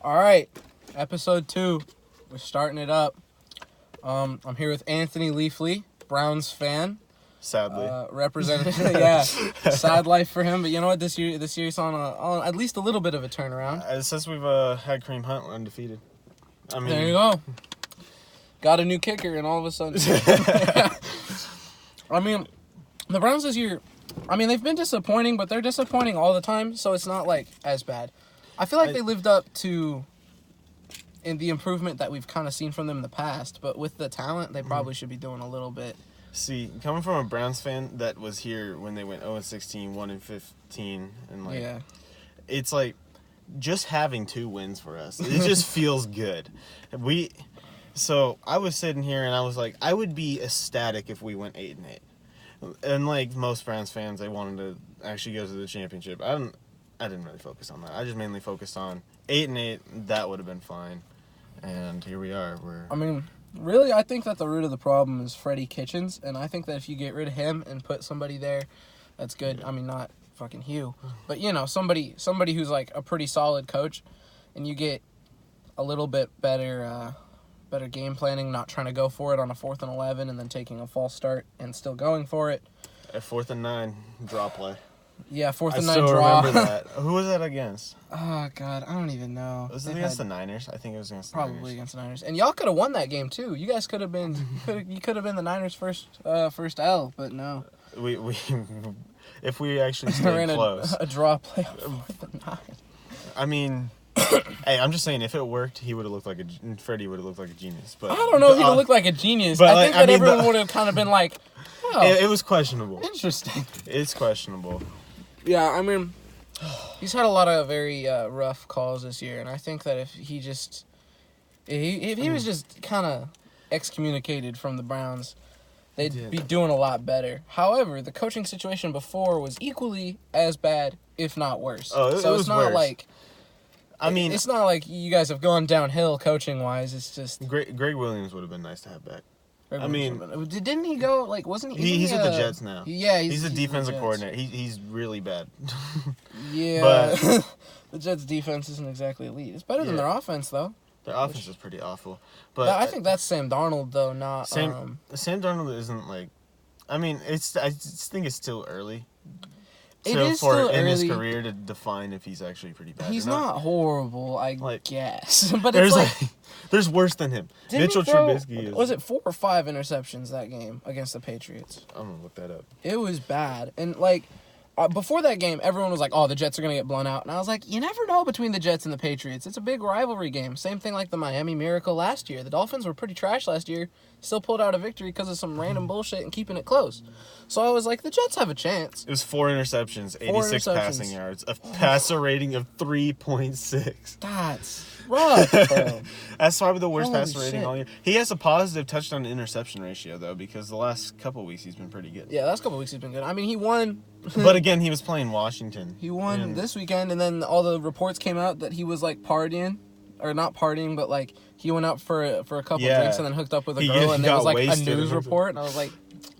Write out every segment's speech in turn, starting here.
All right, episode 2. We're starting it up. I'm here with Anthony Leafley, Browns fan. Sadly. Representative, yeah. Sad life for him, but you know what? This year's on at least a little bit of a turnaround. Since we've had Kareem Hunt undefeated. I mean, there you go. Got a new kicker, and all of a sudden, I mean, the Browns this year. I mean, they've been disappointing, but they're disappointing all the time, so it's not like as bad. I feel like they lived up to in the improvement that we've kind of seen from them in the past, but with the talent, they probably should be doing a little bit. See, coming from a Browns fan that was here when they went 0-16, 1-15, and Yeah. it's like just having 2 wins for us. It just feels good. So I was sitting here and I was like, I would be ecstatic if we went 8-8. And like most Browns fans, I wanted to actually go to the championship. I didn't really focus on that. I just mainly focused on 8-8. That would have been fine. And here we are. Really, I think that the root of the problem is Freddie Kitchens, and I think that if you get rid of him and put somebody there, that's good. I mean, not fucking Hugh, but somebody who's like a pretty solid coach, and you get a little bit better game planning, not trying to go for it on a 4th and 11 and then taking a false start and still going for it. At 4th and 9, draw play. Yeah, 4th and 9 I still draw. remember that. Who was that against? Oh, God, I don't even know. Was it against the Niners? I think it was against the Probably Niners. against the Niners. And y'all could have won that game, too. You guys could have been the Niners' first L, but no. We if we actually stayed ran close. a draw play on 4th and 9. I mean, hey, I'm just saying, if it worked, Freddie would have looked like a genius. But I don't know if he would look like a genius. but I think that everyone would have kind of been like, oh, it was questionable. Interesting. It's questionable. Yeah, I mean, he's had a lot of very rough calls this year, and I think that if he was just kind of excommunicated from the Browns, they'd be doing a lot better. However, the coaching situation before was equally as bad, if not worse. Oh, so it's not worse. like... I mean, it's not like you guys have gone downhill coaching-wise. It's just... Greg Williams would have been nice to have back. Didn't he go, like, wasn't he... He's with the Jets now. Yeah, he's a defensive coordinator. He's really bad. Yeah. But the Jets' defense isn't exactly elite. It's better than their offense, though. Their offense is pretty awful. But I think that's Sam Darnold, though, not... Sam Darnold isn't, like... I mean, I just think it's still early. It is still early. In his career to define if he's actually pretty bad. He's not horrible, I guess. But there's it's there's worse than him. Mitchell Trubisky is... Was it 4 or 5 interceptions that game against the Patriots? I'm going to look that up. It was bad. And, before that game, everyone was like, oh, the Jets are going to get blown out. And I was like, you never know between the Jets and the Patriots. It's a big rivalry game. Same thing like the Miami Miracle last year. The Dolphins were pretty trash last year. Still pulled out a victory because of some random bullshit and keeping it close. So I was like, the Jets have a chance. It was 4 interceptions, 86 passing yards, a passer rating of 3.6. That's rough, bro. That's probably the worst passer rating shit. all year. He has a positive touchdown to interception ratio, though, because the last couple of weeks he's been pretty good. Yeah, last couple of weeks he's been good. I mean, he won. But again, he was playing Washington. He won this weekend, and then all the reports came out that he was, partying. Or not partying, but, he went out for a couple drinks and then hooked up with a girl, and there was, a news report. And I was like,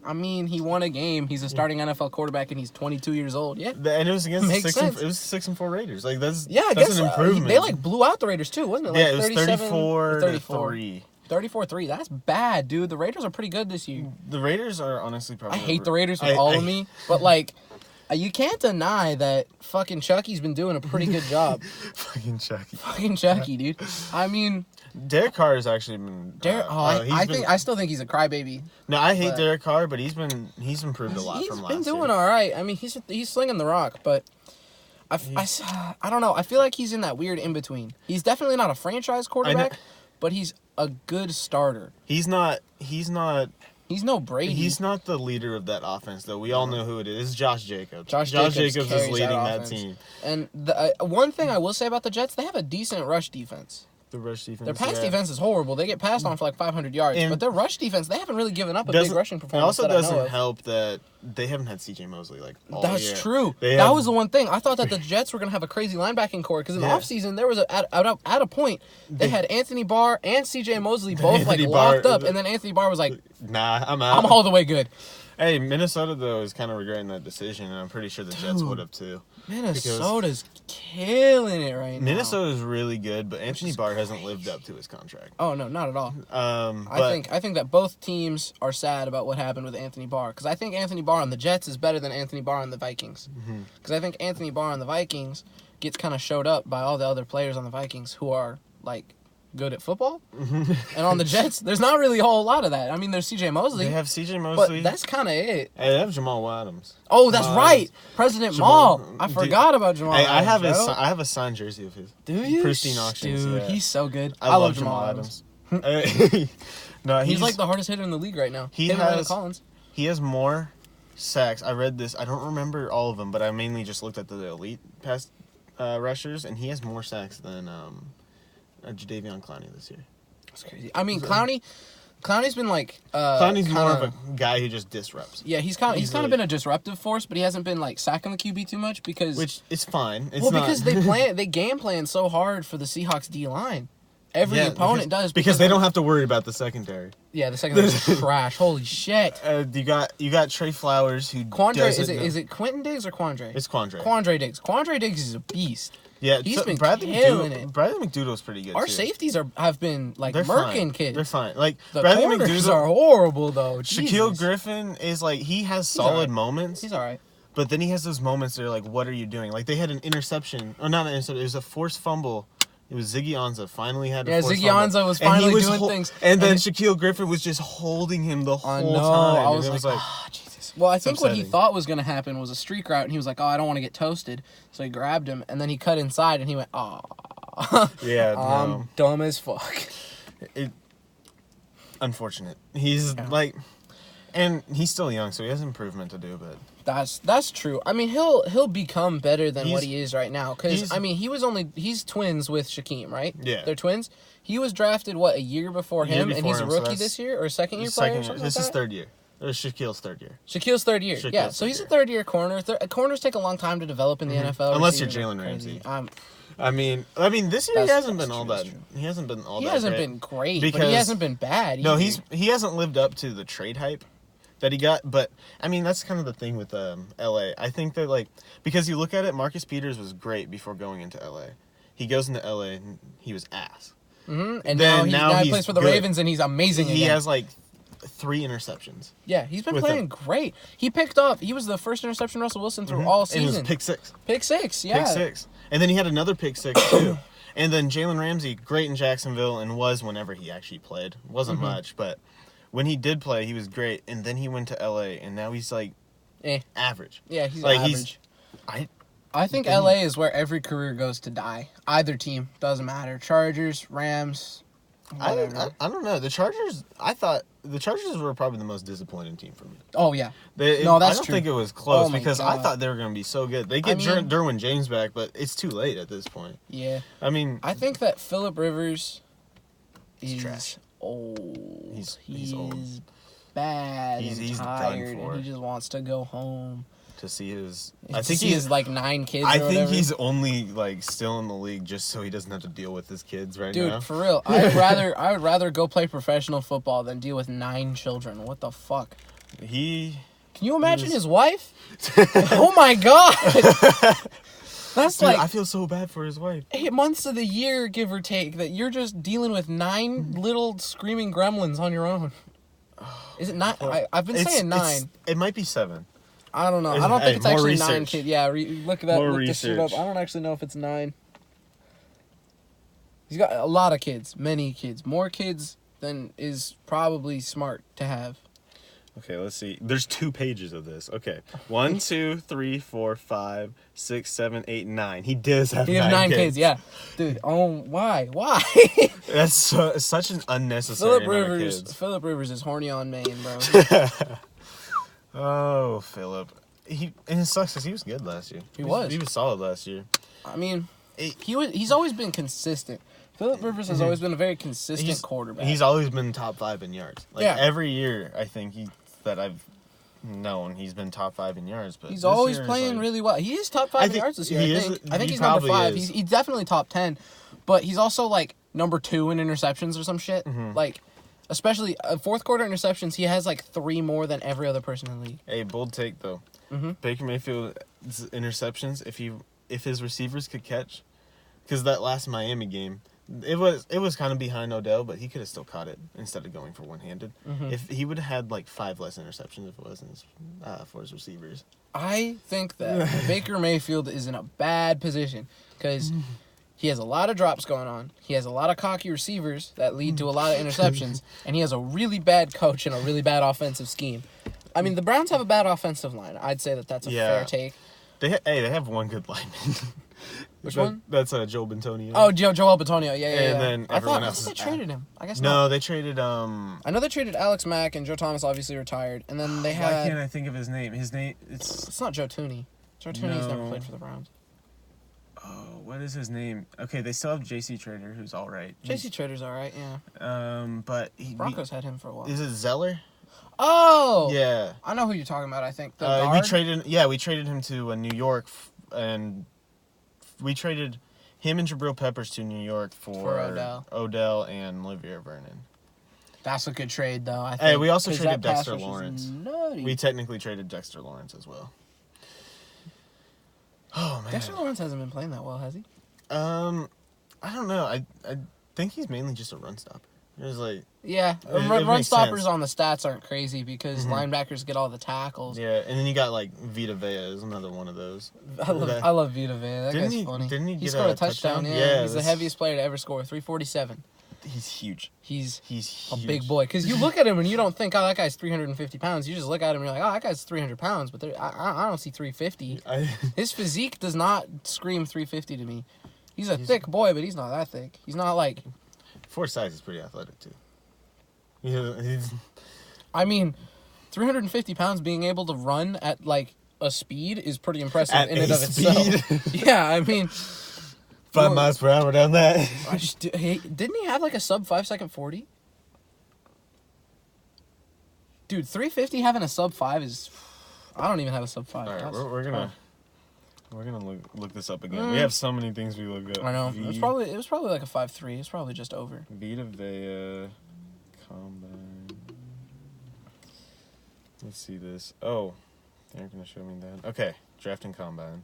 I mean, he won a game. He's a starting NFL quarterback, and he's 22 years old. Yeah. And it was against the 6-4 Raiders. That's an improvement. They, blew out the Raiders, too, wasn't it? Yeah, it was 34-3. 34-3. That's bad, dude. The Raiders are pretty good this year. The Raiders are honestly probably... I hate the Raiders with all of me, but, you can't deny that fucking Chucky's been doing a pretty good job. Fucking Chucky, dude. I mean... Derek Carr has actually been... I still think he's a crybaby. No, I hate Derek Carr, but he's improved a lot from last year. He's been doing all right. I mean, he's slinging the rock, but... I don't know. I feel like he's in that weird in-between. He's definitely not a franchise quarterback, but he's a good starter. He's not... He's no Brady. He's not the leader of that offense, though. We all know who it is. It's Josh Jacobs. Josh Jacobs is leading that team. And the one thing I will say about the Jets, they have a decent rush defense. The rush defense. Their pass defense is horrible. They get passed on for 500 yards. But their rush defense, they haven't really given up a big rushing performance. It also doesn't help that they haven't had C.J. Mosley all year. That's true. That was the one thing. I thought that the Jets were going to have a crazy linebacking core because in the offseason, there was at a point, they had Anthony Barr and C.J. Mosley both locked up. And then Anthony Barr was like, nah, I'm out. I'm all the way good. Hey, Minnesota, though, is kind of regretting that decision, and I'm pretty sure the Jets would have, too. Minnesota's killing it right now. Minnesota's really good, but Anthony Barr hasn't lived up to his contract. Oh, no, not at all. But I think that both teams are sad about what happened with Anthony Barr, because I think Anthony Barr on the Jets is better than Anthony Barr on the Vikings. Because I think Anthony Barr on the Vikings gets kind of showed up by all the other players on the Vikings who are, like, good at football. And on the Jets, there's not really a whole lot of that. I mean, there's C.J. Mosley. They have C.J. Mosley. But that's kind of it. Hey, they have Jamal Adams. Oh, that's right. President Jamal- Maul. I forgot about Jamal Hey, Adams. I have a signed jersey of his. Do you? Pristine auctions. Dude, yeah. he's so good. I love Jamal Adams. No, He's like the hardest hitter in the league right now. He Him and Landon has Collins. He has more sacks. I read this. I don't remember all of them, but I mainly just looked at the elite pass rushers, and he has more sacks than Jadeveon Clowney this year. That's crazy. I mean, Clowney's been like Clowney's more of a guy who just disrupts. Yeah, he's kind of been a disruptive force, but he hasn't been like sacking the QB too much because Which is fine. It's because they game plan so hard for the Seahawks D line. Every opponent does because they don't have to worry about the secondary. Yeah, the secondary is trash. Holy shit. You got Trey Flowers who Quandre is it Quentin Diggs or Quandre? It's Quandre. Quandre Diggs. Quandre Diggs is a beast. Yeah, he's been Bradley killing it. Bradley McDougall's pretty good. Our too. safeties have been like They're murking fine. kids. They're fine. Like the Bradley corners McDougall are horrible though. Shaquille Jesus. Griffin is like he has solid moments. He's all right. But then he has those moments that are like, what are you doing? Like they had an interception, or not an interception. It was a forced fumble. It was Ziggy Ansah finally had a forced Ziggy fumble. Ansah was finally doing things. And then Shaquille Griffin was just holding him the whole time. I was like, Jesus. Well, I think what he thought was going to happen was a streak route, and he was like, oh, I don't want to get toasted. So he grabbed him, and then he cut inside, and he went, oh. Yeah, I'm dumb as fuck. Unfortunate. He's like, and he's still young, so he has improvement to do, but. That's true. I mean, he'll become better than what he is right now. Because, I mean, he's twins with Shaquem, right? Yeah. They're twins. He was drafted, a year before him, and he's a rookie this year, or second year player or something This like is that? third year. It was Shaquille's third year. Shaquille's third year. Yeah, so he's a third-year corner. Corners take a long time to develop in the NFL. Unless you're Jalen Ramsey. I mean, this year he hasn't been all that. He hasn't been all that. He hasn't been great, but he hasn't been bad either. No, he hasn't lived up to the trade hype that he got. But I mean, that's kind of the thing with LA. I think that because you look at it, Marcus Peters was great before going into LA. He goes into LA and he was ass. Mm-hmm. And now he plays for the Ravens and he's amazing. He has 3 interceptions. Yeah, he's been playing great. He was the first interception Russell Wilson through all season. And it was pick 6. Pick 6, yeah. Pick 6. And then he had another pick 6 too. And then Jalen Ramsey, great in Jacksonville and was whenever he actually played. Wasn't much, but when he did play, he was great. And then he went to LA and now he's average. Yeah, he's average. I think LA is where every career goes to die. Either team, doesn't matter. Chargers, Rams, whatever. I don't know. The Chargers, I thought the Chargers were probably the most disappointing team for me. Oh, yeah. That's true. I don't think it was close because I thought they were going to be so good. They get Derwin James back, but it's too late at this point. Yeah. I mean, I think that Phillip Rivers is trash. Old. He's old. Bad He's tired, done for. and he just wants to go home. To see his, I think he has 9 kids. I think he's only still in the league just so he doesn't have to deal with his kids now. Dude, for real, I would rather go play professional football than deal with 9 children. What the fuck? Can you imagine his wife? Oh my god! That's dude, I feel so bad for his wife. 8 months of the year, give or take, that you're just dealing with 9 little screaming gremlins on your own. Is it 9? I've been saying 9. It might be 7. I don't know. I don't think it's actually 9 kids. Yeah, look at that. Look this shit up. I don't actually know if it's 9. He's got a lot of kids. Many kids. More kids than is probably smart to have. Okay, let's see. There's 2 pages of this. Okay. 1, 2, 3, 4, 5, 6, 7, 8, 9. He does have 9 kids. He has 9 kids, yeah. Dude, why? Why? That's such an unnecessary amount of kids. Phillip Rivers is horny on Maine, bro. Oh, Phillip. And it sucks because he was good last year. He was solid last year. I mean, he's always been consistent. Phillip Rivers has always been a very consistent quarterback. He's always been top 5 in yards. Every year, I think that I've known he's been top 5 in yards. But he's always playing really well. He is top 5 in yards this year. I think he's number 5. He's definitely top 10, but he's also number 2 in interceptions or some shit. Especially fourth quarter interceptions, he has like 3 more than every other person in the league. Hey, bold take though. Baker Mayfield's interceptions, if his receivers could catch, because that last Miami game, it was kind of behind Odell, but he could have still caught it instead of going for one-handed. If he would have had like 5 less interceptions if it wasn't for his receivers. I think that Baker Mayfield is in a bad position because he has a lot of drops going on. He has a lot of cocky receivers that lead to a lot of interceptions, and he has a really bad coach and a really bad offensive scheme. I mean, the Browns have a bad offensive line. I'd say that's a fair take. They have one good lineman. Which one? That's Joel Bentonio. Oh, Joel Bentonio. Yeah. And then everyone else. I thought they traded him. I guess no, not. they traded. I know they traded Alex Mack, and Joe Thomas obviously retired. And then they had. Why can't I think of his name? It's not Joe Tooney. Joe Tooney's never played for the Browns. Oh, what is his name? Okay, they still have J.C. Trader, who's all right. J.C. Trader's all right, yeah. But Broncos had him for a while. Is it Zeller? Oh! Yeah. I know who you're talking about, I think. The guard? We traded him to New York, and we traded him and Jabril Peppers to New York for Odell and Olivier Vernon. That's a good trade, though, I think. Hey, we also traded Dexter Lawrence. Nutty. We technically traded Dexter Lawrence as well. Oh, man. Dexter Lawrence hasn't been playing that well, has he? I don't know. I think he's mainly just a run stopper. It run stoppers sense. On the stats aren't crazy because linebackers get all the tackles. Yeah, and then you got like Vita Vea is another one of those. I love Vita Vea. That guy's funny. Didn't he scored a touchdown? Yeah, he's the heaviest player to ever score, 347. He's huge. He's huge. A big boy. Because you look at him and you don't think, oh, that guy's 350 pounds. You just look at him and you're like, oh, that guy's 300 pounds. But I don't see 350. His physique does not scream 350 to me. He's a thick boy, but he's not that thick. He's not like... For size, he's pretty athletic, too. I mean, 350 pounds being able to run at, like, a speed is pretty impressive in and of itself. Yeah, I mean... 5 miles per hour down that. Didn't he have, like, a sub 5-second 40? Dude, 350 having a sub 5 is... I don't even have a sub 5. All right, we're gonna look this up again. We have so many things we look up. I know. It was probably like a 5.3. It's probably just over. Vita Vea Combine. Let's see this. Oh, they're gonna show me that. Okay, drafting combine.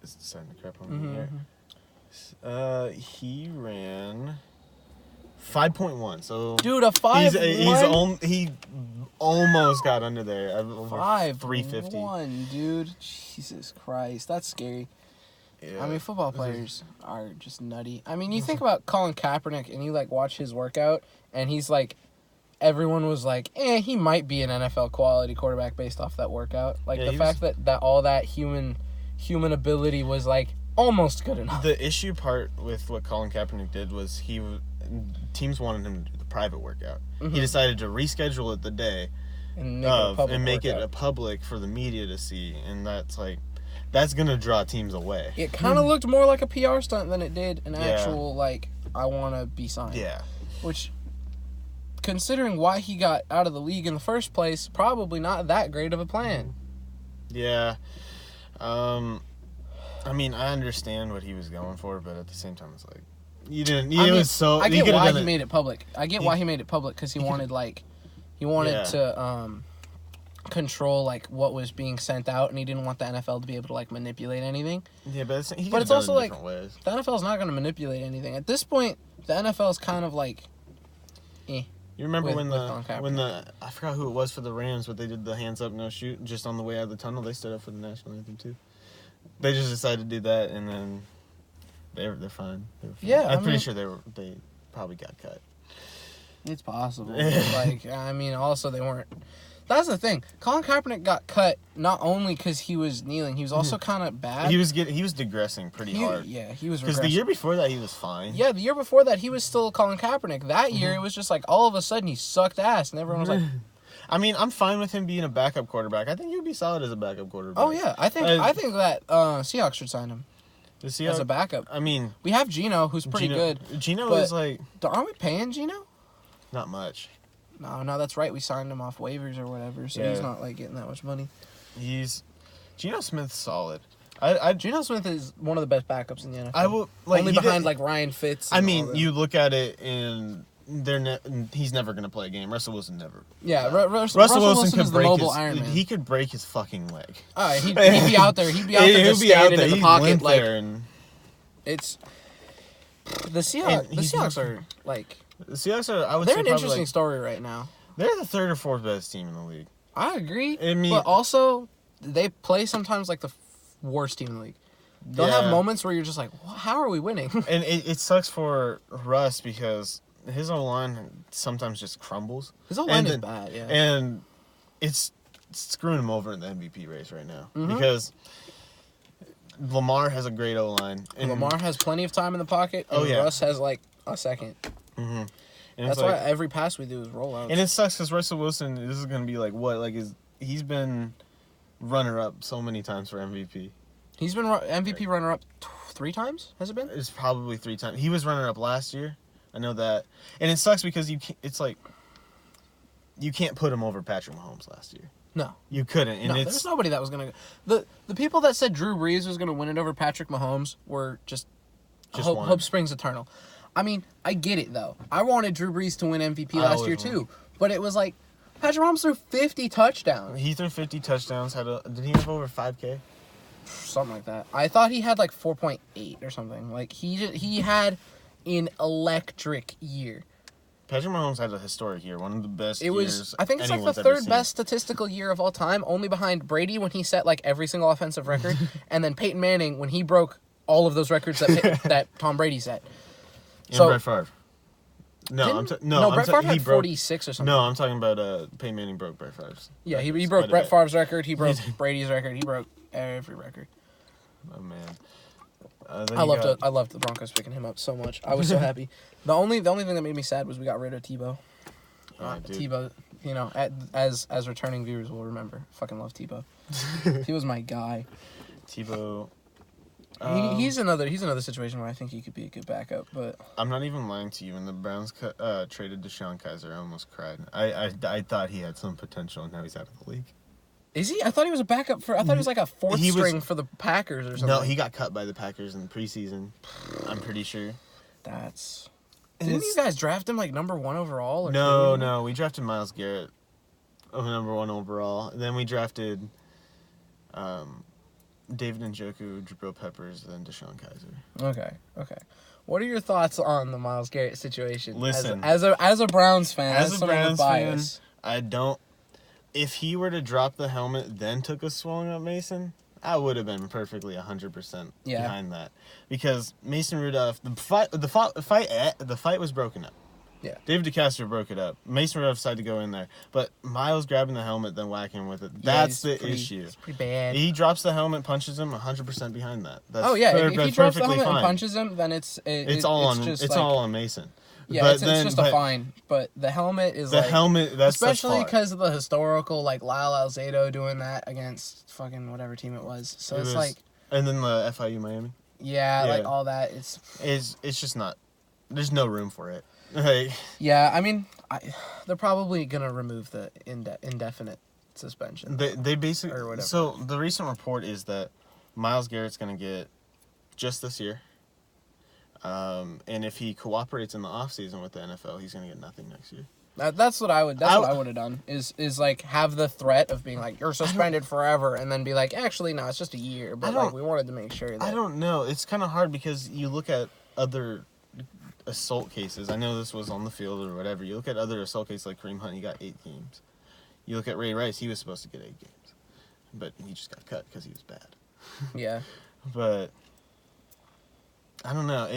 It's deciding to crap on me here. He ran 5.1. So dude, a 5.1. He almost got under there. 350. 5.1, dude. Jesus Christ, that's scary. Yeah. I mean, football players are just nutty. I mean, you think about Colin Kaepernick and you like watch his workout, and he's like, everyone was like, he might be an NFL quality quarterback based off that workout. Like the fact that all that human ability was like almost good enough. The issue part with what Colin Kaepernick did was teams wanted him to do the private workout. He decided to reschedule it the day and make it a public for the media to see, and that's gonna draw teams away. It kind of looked more like a PR stunt than it did an actual like I want to be signed. Yeah, which, considering why he got out of the league in the first place, probably not that great of a plan. Yeah. I mean, I understand what he was going for, but at the same time, it's like you didn't. I get why he made it public. I get why he made it public because he wanted to control like what was being sent out, and he didn't want the NFL to be able to like manipulate anything. Yeah, but it's also like ways. The NFL is not going to manipulate anything at this point. The NFL is kind of like, You remember when I forgot who it was for the Rams, but they did the hands up, no shoot, just on the way out of the tunnel. They stood up for the national anthem too. They just decided to do that, and then they're fine. Yeah, I'm pretty sure they probably got cut. It's possible. Also they weren't. That's the thing. Colin Kaepernick got cut not only because he was kneeling, he was also kind of bad. He was digressing pretty hard. Yeah, he was. Because the year before that, he was fine. Yeah, the year before that, he was still Colin Kaepernick. That year, it was just like all of a sudden he sucked ass, and everyone was like. I mean, I'm fine with him being a backup quarterback. I think he'd be solid as a backup quarterback. Oh yeah, I think that Seahawks should sign him as a backup. I mean, we have Geno, who's pretty good. Geno is like. Aren't we paying Geno? Not much. No, that's right. We signed him off waivers or whatever, so he's not like getting that much money. Geno Smith's solid. Geno Smith is one of the best backups in the NFL. I will only behind like Ryan Fitz. I mean, you look at it and he's never gonna play a game. Russell Wilson never. Yeah, Russell Wilson could is break the mobile his. Iron Man. He could break his fucking leg. He'd be out there. He'd be out there just standing in the pocket. Like it's the Seahawks. The Seahawks are like. The Seahawks are. I would they're say an interesting story right now. They're the third or fourth best team in the league. I agree. I mean, but also they play sometimes like the worst team in the league. They'll have moments where you're just like, how are we winning? And it sucks for Russ because his O-line sometimes just crumbles. His O-line is bad, yeah. And it's screwing him over in the MVP race right now. Mm-hmm. Because Lamar has a great O-line. And Lamar has plenty of time in the pocket, and Russ has like a second. Mm-hmm. And that's why every pass we do is rollouts. And it sucks because Russell Wilson, this is going to be like what? Like he's been runner-up so many times for MVP. He's been MVP runner-up 3 times, has it been? It's probably 3 times. He was runner-up last year. I know that. And it sucks because it's like you can't put him over Patrick Mahomes last year. No. You couldn't. And there's nobody that was going to... The people that said Drew Brees was going to win it over Patrick Mahomes were just hope springs eternal. I mean, I get it, though. I wanted Drew Brees to win MVP last year, too. But it was like, Patrick Mahomes threw 50 touchdowns. He threw 50 touchdowns. Did he have over 5K? Something like that. I thought he had like 4.8 or something. Like, he had an electric year. Patrick Mahomes had a historic year. One of the best years. I think it's like the third best statistical year of all time, only behind Brady when he set like every single offensive record, and then Peyton Manning when he broke all of those records that Tom Brady set. And Brett Favre. Brett Favre had 46 or something. No, I'm talking about Peyton Manning broke Brett Favre's. Yeah, he broke Brett Favre's record. He broke Brady's record. He broke every record. Oh man, I loved the Broncos picking him up so much. I was so happy. The only thing that made me sad was we got rid of Tebow. Tebow, you know, as returning viewers will remember, fucking love Tebow. He was my guy. Tebow. He's another situation where I think he could be a good backup, but I'm not even lying to you. When the Browns traded DeShone Kizer, I almost cried. I thought he had some potential, and now he's out of the league. Is he? I thought he was a backup for. I thought he was like a fourth string for the Packers or something. No, he got cut by the Packers in the preseason. I'm pretty sure. Didn't you guys draft him like number 1 overall? Or no, we drafted Myles Garrett, number 1 overall. And then we drafted, David Njoku, Jabril Peppers, then DeShone Kizer. Okay. What are your thoughts on the Myles Garrett situation? Listen, as a Browns fan, as a Browns fan, I don't. If he were to drop the helmet, then took a swing at Mason, I would have been perfectly 100% behind that, because Mason Rudolph, the fight was broken up. Yeah. David DeCastro broke it up. Mason Rudolph decided to go in there. But Miles grabbing the helmet, then whacking with it. That's the issue. It's pretty bad. He drops the helmet, punches him, 100% behind that. That's if he drops the helmet and punches him, then it's all on Mason. Yeah, it's just a fine. But the helmet is the helmet. That's especially because of the historical, like Lyle Alzado doing that against fucking whatever team it was. So it's like, and then the FIU Miami. Yeah, like all that. It's just not. There's no room for it. Like, yeah, I mean, they're probably gonna remove the indefinite suspension. They basically or whatever. So the recent report is that Myles Garrett's gonna get just this year. And if he cooperates in the offseason with the NFL, he's gonna get nothing next year. That's what I would have done. Is like have the threat of being like you're suspended forever, and then be like actually no, it's just a year. But like we wanted to make sure that. I don't know. It's kind of hard because you look at other assault cases. I know this was on the field or whatever. You look at other assault cases like Kareem Hunt, he got 8 games. You look at Ray Rice, he was supposed to get 8 games, but he just got cut because he was bad. Yeah. But I don't know.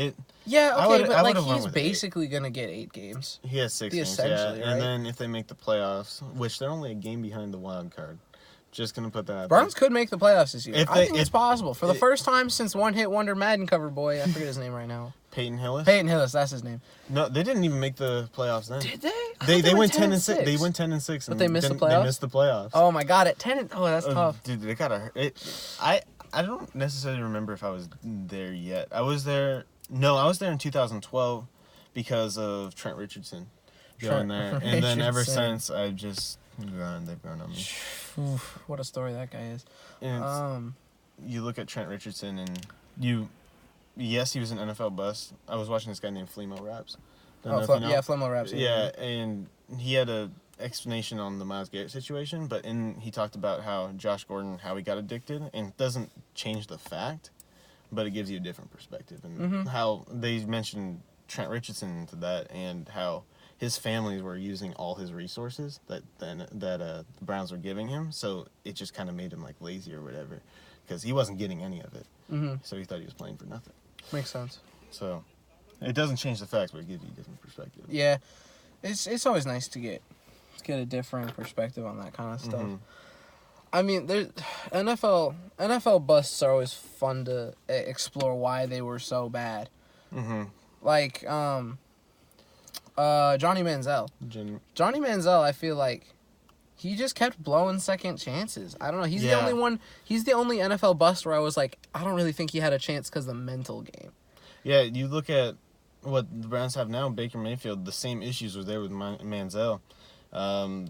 But he's basically gonna get 8 games. He has 6 games, essentially, right? And then if they make the playoffs, which they're only a game behind the wild card, just gonna put that. Browns could make the playoffs this year. I think it's possible for the first time since one hit wonder Madden cover boy. I forget his name right now. Peyton Hillis. Peyton Hillis, that's his name. No, they didn't even make the playoffs then. Did they? They went 10-6. They went 10-6, but they missed the playoffs. They missed the playoffs. Oh my god! At 10, that's tough. Dude, they gotta. I don't necessarily remember if I was there yet. I was there. No, I was there in 2012 because of Trent Richardson going there, and then ever since I've just they've grown on me. Oof, what a story that guy is. you look at Trent Richardson and yes, he was an NFL bust. I was watching this guy named Flemo Raps. Flemo Raps. Yeah, and he had a explanation on the Myles Garrett situation, but he talked about how Josh Gordon, how he got addicted, and it doesn't change the fact, but it gives you a different perspective. And how they mentioned Trent Richardson into that, and how his families were using all his resources that the Browns were giving him, so it just kind of made him like lazy or whatever, because he wasn't getting any of it. So he thought he was playing for nothing. Makes sense. So it doesn't change the facts, but it gives you a different perspective. Yeah, it's always nice to get a different perspective on that kind of stuff. I mean, NFL busts are always fun to explore why they were so bad. Like Johnny Manziel. Johnny Manziel, I feel like he just kept blowing second chances. I don't know. He's the only one. He's the only NFL bust where I was like, I don't really think he had a chance because of the mental game. Yeah, you look at what the Browns have now. Baker Mayfield, the same issues were there with Manziel.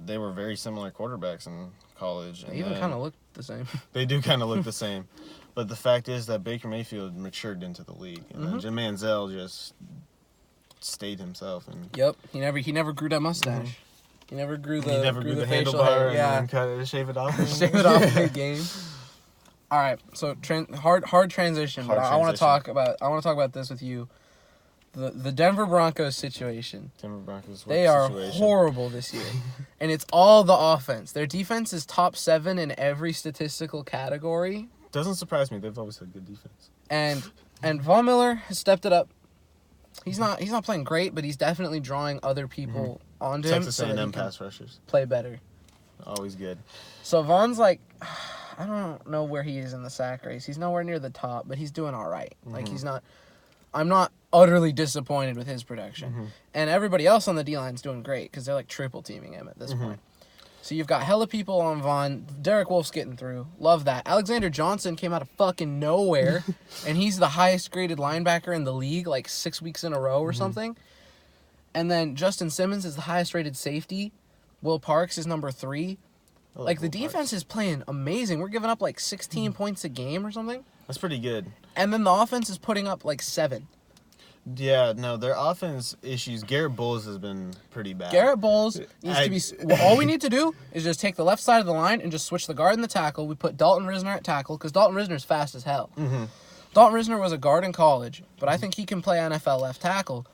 They were very similar quarterbacks in college. They even kind of look the same. They do kind of look the same. But the fact is that Baker Mayfield matured into the league. And then Manziel just stayed himself. And Yep. He never grew that mustache. He never grew the handlebar and then shave it off. Shave it off mid-game. All right. So hard transition. I want to talk about this with you. The Denver Broncos situation. They are horrible this year. And it's all the offense. Their defense is top 7 in every statistical category. Doesn't surprise me. They've always had good defense. And Von Miller has stepped it up. He's not playing great, but he's definitely drawing other people onto him. Texas A&M pass rushers. Play better. Always good. So Von's like, I don't know where he is in the sack race. He's nowhere near the top, but he's doing all right. Like I'm not utterly disappointed with his production. And everybody else on the D-line's doing great because they're like triple teaming him at this point. So you've got hella people on Von. Derek Wolf's getting through. Love that. Alexander Johnson came out of fucking nowhere, and he's the highest graded linebacker in the league, like 6 weeks in a row or something. And then Justin Simmons is the highest rated safety. Will Parks is number 3. Like the defense is playing amazing. We're giving up like 16 points a game or something. That's pretty good. And then the offense is putting up like 7. Yeah, no, their offense issues. Garrett Bowles has been pretty bad. Garrett Bowles needs to be... all we need to do is just take the left side of the line and just switch the guard and the tackle. We put Dalton Risner at tackle because Dalton Risner's fast as hell. Dalton Risner was a guard in college, but I think he can play NFL left tackle.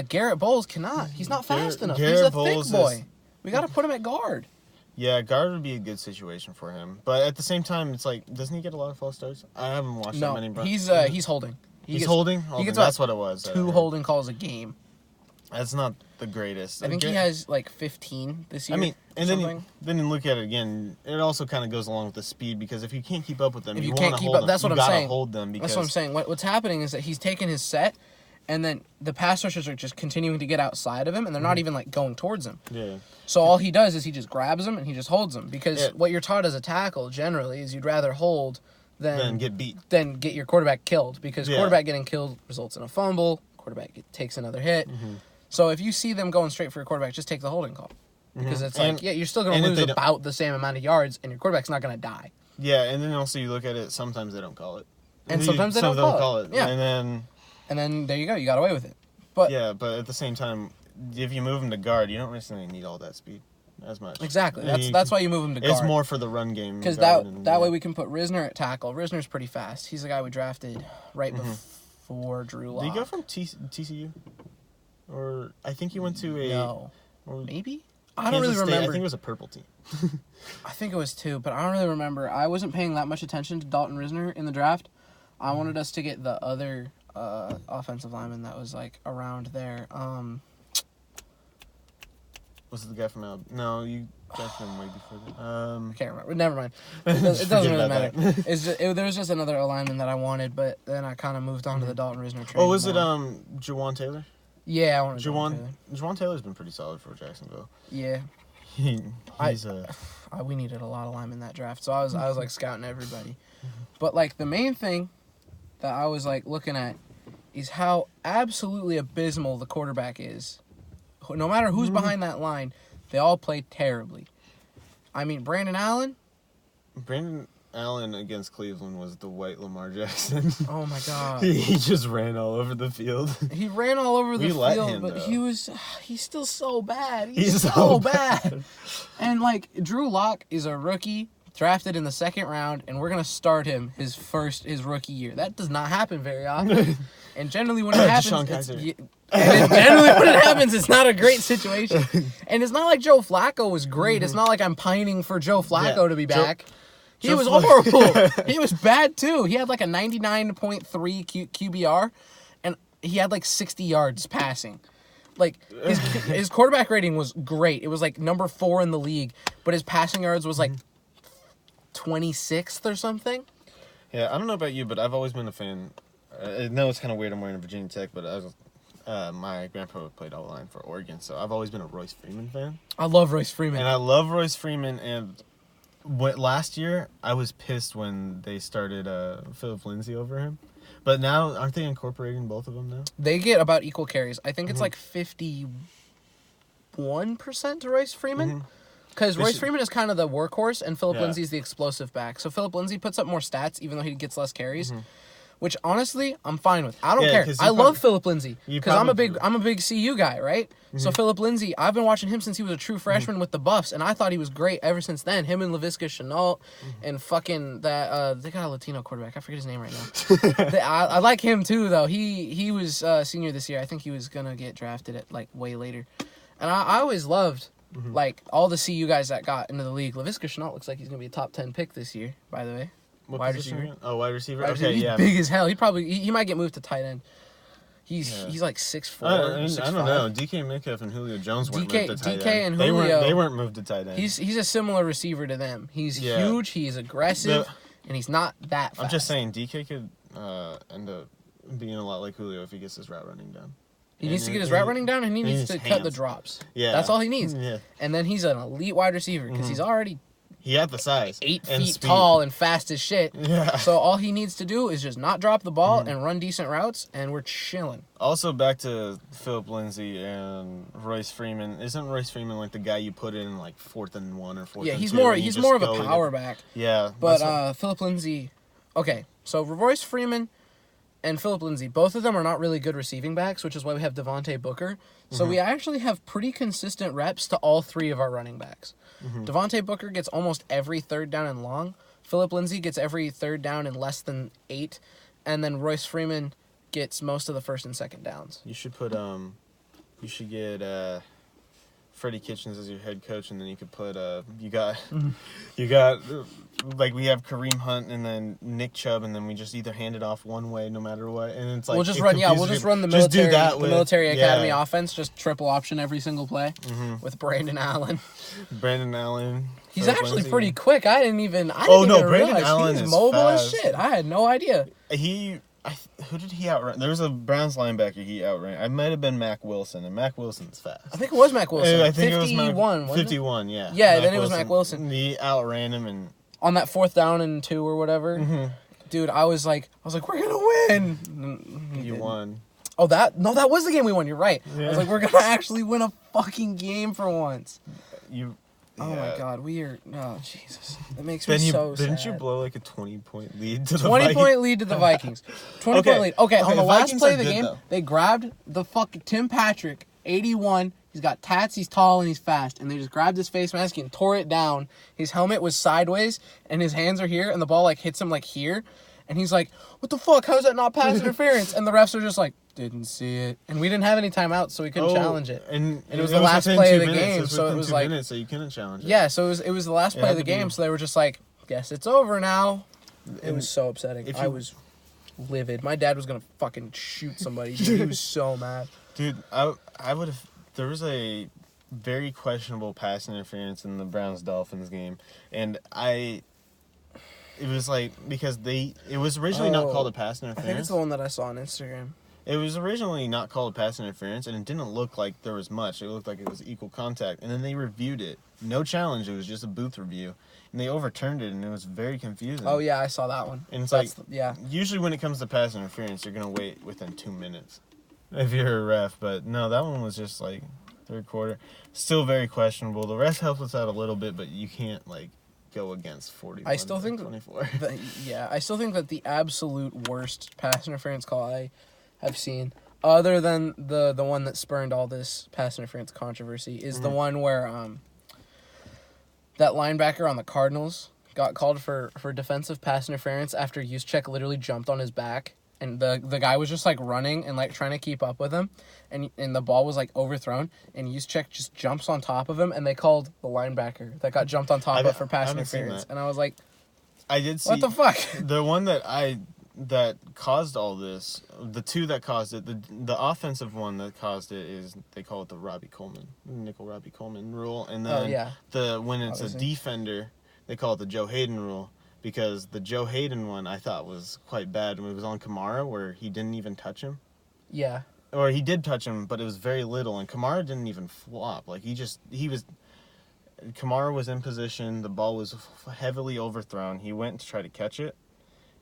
Garrett Bowles cannot. He's not fast enough. He's a thick boy. We got to put him at guard. Yeah, guard would be a good situation for him. But at the same time, it's like, doesn't he get a lot of false starts? I haven't watched that many. He's holding. He's holding? He gets that's what it was. 2 holding calls a game. That's not the greatest. I think he has like 15 this year. I mean, and then you look at it again, it also kind of goes along with the speed because if you can't keep up with them, you want to hold them. That's what I'm saying. Hold them because that's what I'm saying. What's happening is that he's taking his set, and then the pass rushers are just continuing to get outside of him, and they're not even like going towards him. Yeah. So all he does is he just grabs them and he just holds them because what you're taught as a tackle generally is you'd rather hold than get beat. Then get your quarterback killed because quarterback getting killed results in a fumble. Quarterback takes another hit. So if you see them going straight for your quarterback, just take the holding call because it's you're still going to lose about the same amount of yards and your quarterback's not going to die. Yeah, and then also you look at it. Sometimes they don't call it, and sometimes they don't call it. Yeah, and then there you go. You got away with it. But but at the same time, if you move them to guard, you don't necessarily need all that speed as much. Exactly. That's why you move him to guard. It's more for the run game. Because that way we can put Risner at tackle. Risner's pretty fast. He's the guy we drafted right before Drew Lock. Did he go from TCU? Or I think he went to a... No. Maybe? I don't really remember. I think it was a purple team. I think it was 2, but I don't really remember. I wasn't paying that much attention to Dalton Risner in the draft. I wanted us to get the other offensive lineman that was like around there. Was it the guy from No, you drafted him way before that. I can't remember. Never mind. It doesn't really matter. There was just another alignment that I wanted, but then I kind of moved on to the Dalton Risner trade. Oh, was it Jawan Taylor? Yeah, I wanted Jawan Taylor's been pretty solid for Jacksonville. Yeah. We needed a lot of linemen in that draft, so I was like scouting everybody. But like the main thing that I was like looking at is how absolutely abysmal the quarterback is. No matter who's behind that line, they all play terribly. I mean, Brandon Allen. Allen against Cleveland was the white Lamar Jackson. Oh my god. He just ran all over the field. He ran all over the let field, him, but though. he's still so bad. He's so so bad. And like Drew Lock is a rookie drafted in the second round, and we're gonna start him his rookie year. That does not happen very often. And generally when it happens, it's not a great situation. And it's not like Joe Flacco was great. It's not like I'm pining for Joe Flacco to be back. He was horrible. He was bad too. He had like a 99.3 QBR, and he had like 60 yards passing. Like his quarterback rating was great. It was like number 4 in the league, but his passing yards was like 26th or something. Yeah, I don't know about you, but I've always been a fan. I know it's kind of weird. I'm wearing a Virginia Tech, but my grandpa played O-line for Oregon, so I've always been a Royce Freeman fan. I love Royce Freeman. And I love Royce Freeman, and last year, I was pissed when they started Philip Lindsay over him. But now, aren't they incorporating both of them now? They get about equal carries. I think it's like 51% to Royce Freeman. Because Royce Freeman is kind of the workhorse, and Philip Lindsay's the explosive back. So Philip Lindsay puts up more stats, even though he gets less carries. Which honestly, I'm fine with. I don't care. I love Philip Lindsay because I'm a big CU guy, right? So Philip Lindsay, I've been watching him since he was a true freshman with the Buffs, and I thought he was great ever since then. Him and Laviska Shenault and fucking that they got a Latino quarterback. I forget his name right now. I like him too, though. He was senior this year. I think he was gonna get drafted at like way later, and I always loved like all the CU guys that got into the league. Laviska Shenault looks like he's gonna be a top 10 pick this year, by the way. Wide receiver? Oh, wide receiver? Okay, he's big as hell. He might get moved to tight end. He's like 6'4". I don't know. DK Metcalf and Julio Jones weren't moved to tight end. DK and Julio, they weren't moved to tight end. He's a similar receiver to them. He's huge. He's aggressive, and he's not that fast. I'm just saying, DK could end up being a lot like Julio if he gets his route running down. He needs to get his route running down, and he needs to cut the drops. Yeah, that's all he needs. Yeah. And then he's an elite wide receiver because he's already. He had the size. 8 feet tall and fast as shit. Yeah. So all he needs to do is just not drop the ball and run decent routes, and we're chilling. Also, back to Philip Lindsay and Royce Freeman. Isn't Royce Freeman like the guy you put in like 4th and 1 or 4th and 2? Yeah, he's more of a power back. Yeah. But Philip Lindsay, okay, so Royce Freeman and Philip Lindsay, both of them are not really good receiving backs, which is why we have Devontae Booker. So we actually have pretty consistent reps to all 3 of our running backs. Devontae Booker gets almost every 3rd down and long. Philip Lindsay gets every 3rd down in less than 8. And then Royce Freeman gets most of the 1st and 2nd downs. You should put, you should get, Freddie Kitchens as your head coach, and then you could put you got like we have Kareem Hunt and then Nick Chubb, and then we just either hand it off one way no matter what, and it's like we'll just run the military academy offense, just triple option every single play with Brandon Allen. He's actually pretty quick. I didn't even Brandon Allen is mobile as shit. I had no idea. Who did he outrun? There was a Browns linebacker he outran. I might have been Mac Wilson, and Mac Wilson's fast. I think it was Mac Wilson. I think 51, it was Mac, 51, yeah. Yeah, then it was Mac Wilson. He outran him and on that 4th down and 2 or whatever. Dude, I was like, we're gonna win. You won. Oh, that was the game we won. You're right. Yeah. I was like, we're gonna actually win a fucking game for once. Oh my God, Jesus. That makes me so sad. Didn't you blow like a 20-point lead to the 20-point lead to the Vikings. 20-point lead. Okay, on the last play of the game, they grabbed the fucking Tim Patrick, 81. He's got tats, he's tall, and he's fast. And they just grabbed his face mask and tore it down. His helmet was sideways, and his hands are here, and the ball like hits him like here. And he's like, what the fuck? How's that not pass interference? And the refs are just like, didn't see it. And we didn't have any timeouts, so we couldn't challenge it. And it was the last play of the game, so it was like 2 minutes, so you couldn't challenge it. Yeah, so it was the last play of the game, so they were just like, guess it's over now. It was so upsetting. I was livid. My dad was gonna fucking shoot somebody. Dude. He was so mad. Dude, I would have. There was a very questionable pass interference in the Browns-Dolphins game, and it was like because it was originally not called a pass interference. I think it's the one that I saw on Instagram. It was originally not called a pass interference, and it didn't look like there was much. It looked like it was equal contact, and then they reviewed it. No challenge. It was just a booth review, and they overturned it, and it was very confusing. Oh yeah, I saw that one. And it's usually when it comes to pass interference, you're gonna wait within 2 minutes if you're a ref. But no, that one was just like 3rd quarter. Still very questionable. The refs helped us out a little bit, but you can't like go against 41. I still think 24. I still think that the absolute worst pass interference call I have seen, other than the one that spurned all this pass interference controversy, is the one where that linebacker on the Cardinals got called for defensive pass interference after Juszczyk literally jumped on his back, and the guy was just like running and like trying to keep up with him, and the ball was like overthrown, and Juszczyk just jumps on top of him, and they called the linebacker that got jumped on top of for pass interference, and I was like, I did see what the fuck? the one that caused all this, the two that caused it, the offensive one that caused it is they call it the nickel Robbie Coleman rule, and then when it's a defender, they call it the Joe Hayden rule, because the Joe Hayden one I thought was quite bad when it was on Kamara, where he didn't even touch him. Yeah. Or he did touch him, but it was very little, and Kamara didn't even flop. Like Kamara was in position, the ball was heavily overthrown. He went to try to catch it,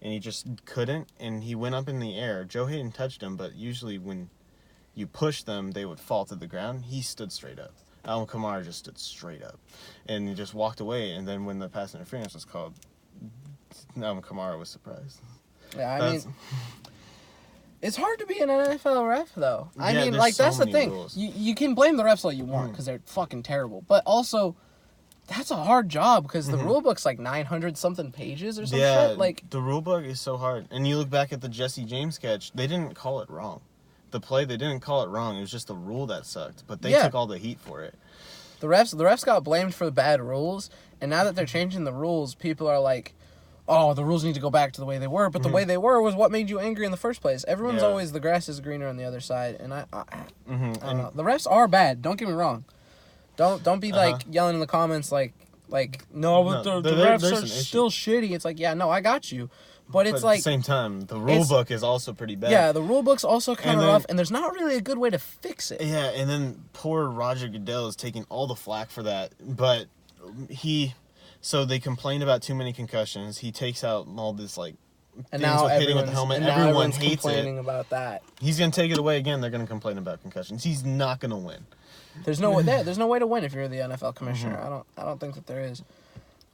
and he just couldn't, and he went up in the air. Joe Hayden touched him, but usually when you push them, they would fall to the ground. He stood straight up. Alvin Kamara just stood straight up, and he just walked away, and then when the pass interference was called, Alvin Kamara was surprised. Yeah, I mean, it's hard to be an NFL ref, though. I mean, like, that's the thing. You can blame the refs all you want, because they're fucking terrible, but also, that's a hard job, because the rule book's like 900-something pages or some shit. Like, the rule book is so hard. And you look back at the Jesse James catch, they didn't call it wrong. The play, they didn't call it wrong. It was just the rule that sucked. But they took all the heat for it. The refs got blamed for the bad rules, and now that they're changing the rules, people are like, oh, the rules need to go back to the way they were. But the way they were was what made you angry in the first place. Everyone's always, the grass is greener on the other side. And I don't know. The refs are bad. Don't get me wrong. Don't be like yelling in the comments like no, the refs are still shitty. It's like, yeah, no, I got you. But it's like, at the same time, the rule book is also pretty bad. Yeah, the rule book's also kind of rough, and there's not really a good way to fix it. Yeah, and then poor Roger Goodell is taking all the flack for that. But so they complained about too many concussions. He takes out all this like and things now with hitting with the helmet. Everyone hates complaining about that. He's gonna take it away again. They're gonna complain about concussions. He's not gonna win. There's no way to win if you're the NFL commissioner. I don't think that there is.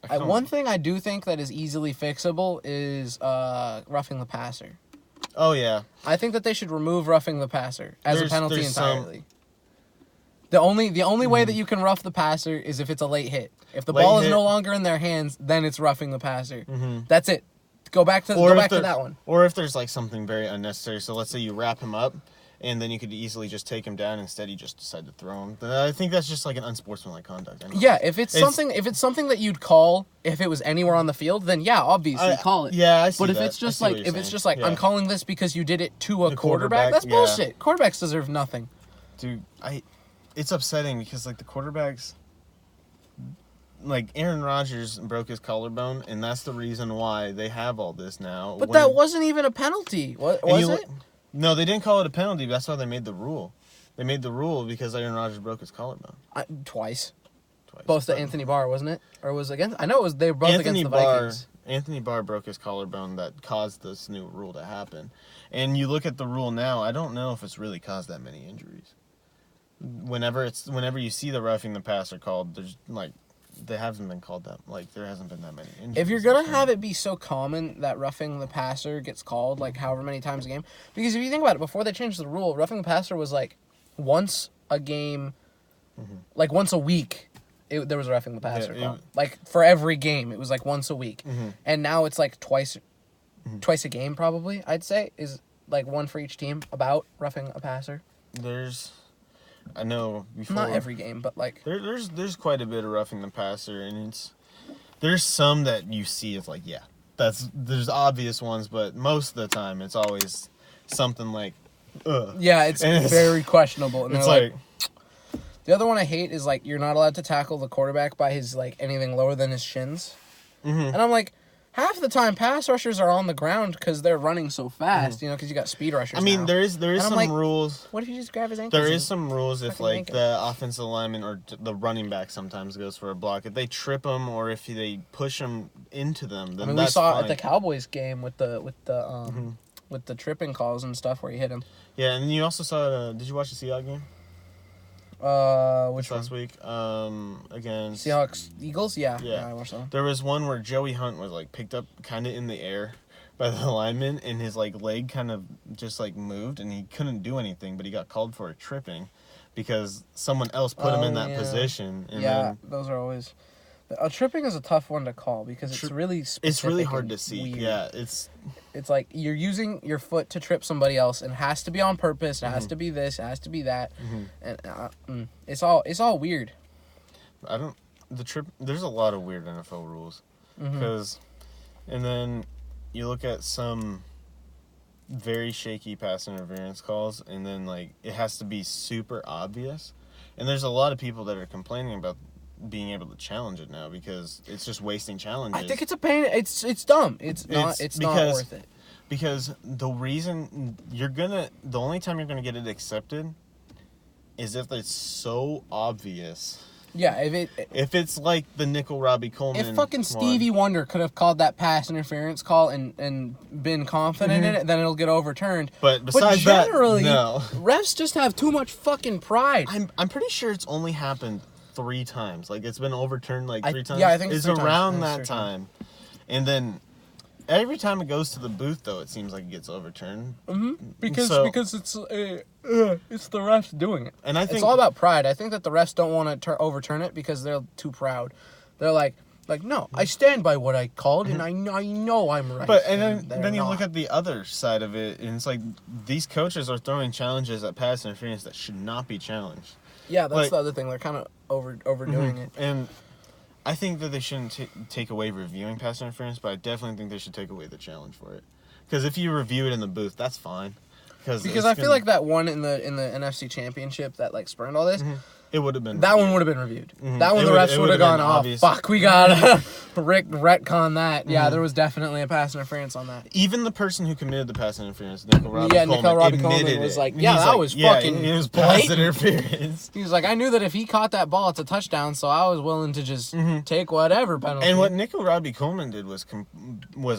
One thing I do think that is easily fixable is roughing the passer. Oh yeah. I think that they should remove roughing the passer as a penalty entirely. The only way that you can rough the passer is if it's a late hit. If the ball is no longer in their hands, then it's roughing the passer. That's it. Go back to that one. Or if there's like something very unnecessary. So let's say you wrap him up, and then you could easily just take him down. Instead, you just decide to throw him. Then I think that's just like an unsportsmanlike conduct. Yeah, if it's something that you'd call if it was anywhere on the field, then yeah, obviously call it. Yeah, I see. But if it's just like I'm calling this because you did it to a quarterback, that's bullshit. Quarterbacks deserve nothing. Dude, it's upsetting because like the quarterbacks, like Aaron Rodgers broke his collarbone, and that's the reason why they have all this now. But that wasn't even a penalty. Was it? No, they didn't call it a penalty. That's why they made the rule. They made the rule because Aaron Rodgers broke his collarbone. Twice. Both to Anthony Barr, wasn't it? Or was it against? I know they were both against the Vikings. Anthony Barr broke his collarbone that caused this new rule to happen. And you look at the rule now, I don't know if it's really caused that many injuries. Whenever you see the roughing the passer called, there's like they haven't been called that. Like there hasn't been that many injuries. If you're gonna have it be so common that roughing the passer gets called like however many times a game, because if you think about it, before they changed the rule, roughing the passer was like once a game, like once a week. There was a roughing the passer call. Like for every game, it was like once a week, and now it's like twice a game probably. I'd say is like one for each team about roughing a passer. I know before. Not every game, but like there's quite a bit of roughing the passer, and there's some that you see it's like there's obvious ones, but most of the time it's always something like yeah, it's very questionable. And it's like the other one I hate is like you're not allowed to tackle the quarterback by his like anything lower than his shins, and I'm like. Half the time, pass rushers are on the ground because they're running so fast, because you got speed rushers. I mean, there is some rules. What if you just grab his ankles? There is some rules if like the offensive lineman or the running back sometimes goes for a block. If they trip them or if they push them into them, then that's fine. We saw at the Cowboys game with the tripping calls and stuff where he hit him. Yeah, and you also saw. Did you watch the Seahawks game? Which last one? week? Against Seahawks, Eagles. Yeah, Yeah. I watched that one. There was one where Joey Hunt was like picked up kind of in the air by the lineman, and his like leg kind of just like moved, and he couldn't do anything, but he got called for a tripping because someone else put him in that position. And then, those are always. Tripping is a tough one to call because it's really specific. It's really hard to see. Weird. Yeah, it's like you're using your foot to trip somebody else, and it has to be on purpose. It has to be this. It has to be that, and it's all weird. There's a lot of weird NFL rules because, and then you look at some very shaky pass interference calls, and then like it has to be super obvious, and there's a lot of people that are complaining about being able to challenge it now because it's just wasting challenges. I think it's a pain. It's dumb. It's not worth it. Because the reason the only time you're gonna get it accepted is if it's so obvious. Yeah, if it's like the Nickel Robbie Coleman. If fucking Stevie Wonder could have called that pass interference call and been confident in it, then it'll get overturned. But besides generally, that, no. Refs just have too much fucking pride. I'm pretty sure it's only happened 3 times. Like it's been overturned like 3 times. Yeah, I think it's around that time. And then every time it goes to the booth, though, it seems like it gets overturned. Because it's the refs doing it. And I think it's all about pride. I think that the refs don't want to overturn it because they're too proud. They're like no, I stand by what I called, and I know I'm right. But and then you look at the other side of it, and it's like these coaches are throwing challenges at pass interference that should not be challenged. Yeah, that's the other thing. They're kind of overdoing it. And I think that they shouldn't take away reviewing pass interference, but I definitely think they should take away the challenge for it. Because if you review it in the booth, that's fine. Because I feel like that one in the NFC Championship that like spurned all this. It would have been. That one would have been reviewed. That one the refs would have gone, oh, fuck, we got to retcon that. Yeah, there was definitely a pass interference on that. Even the person who committed the pass interference, Nickel Robbie Coleman was like, that was fucking it was pass interference. He was like, I knew that if he caught that ball, it's a touchdown, so I was willing to just take whatever penalty. And what Nickel Robbie Coleman did was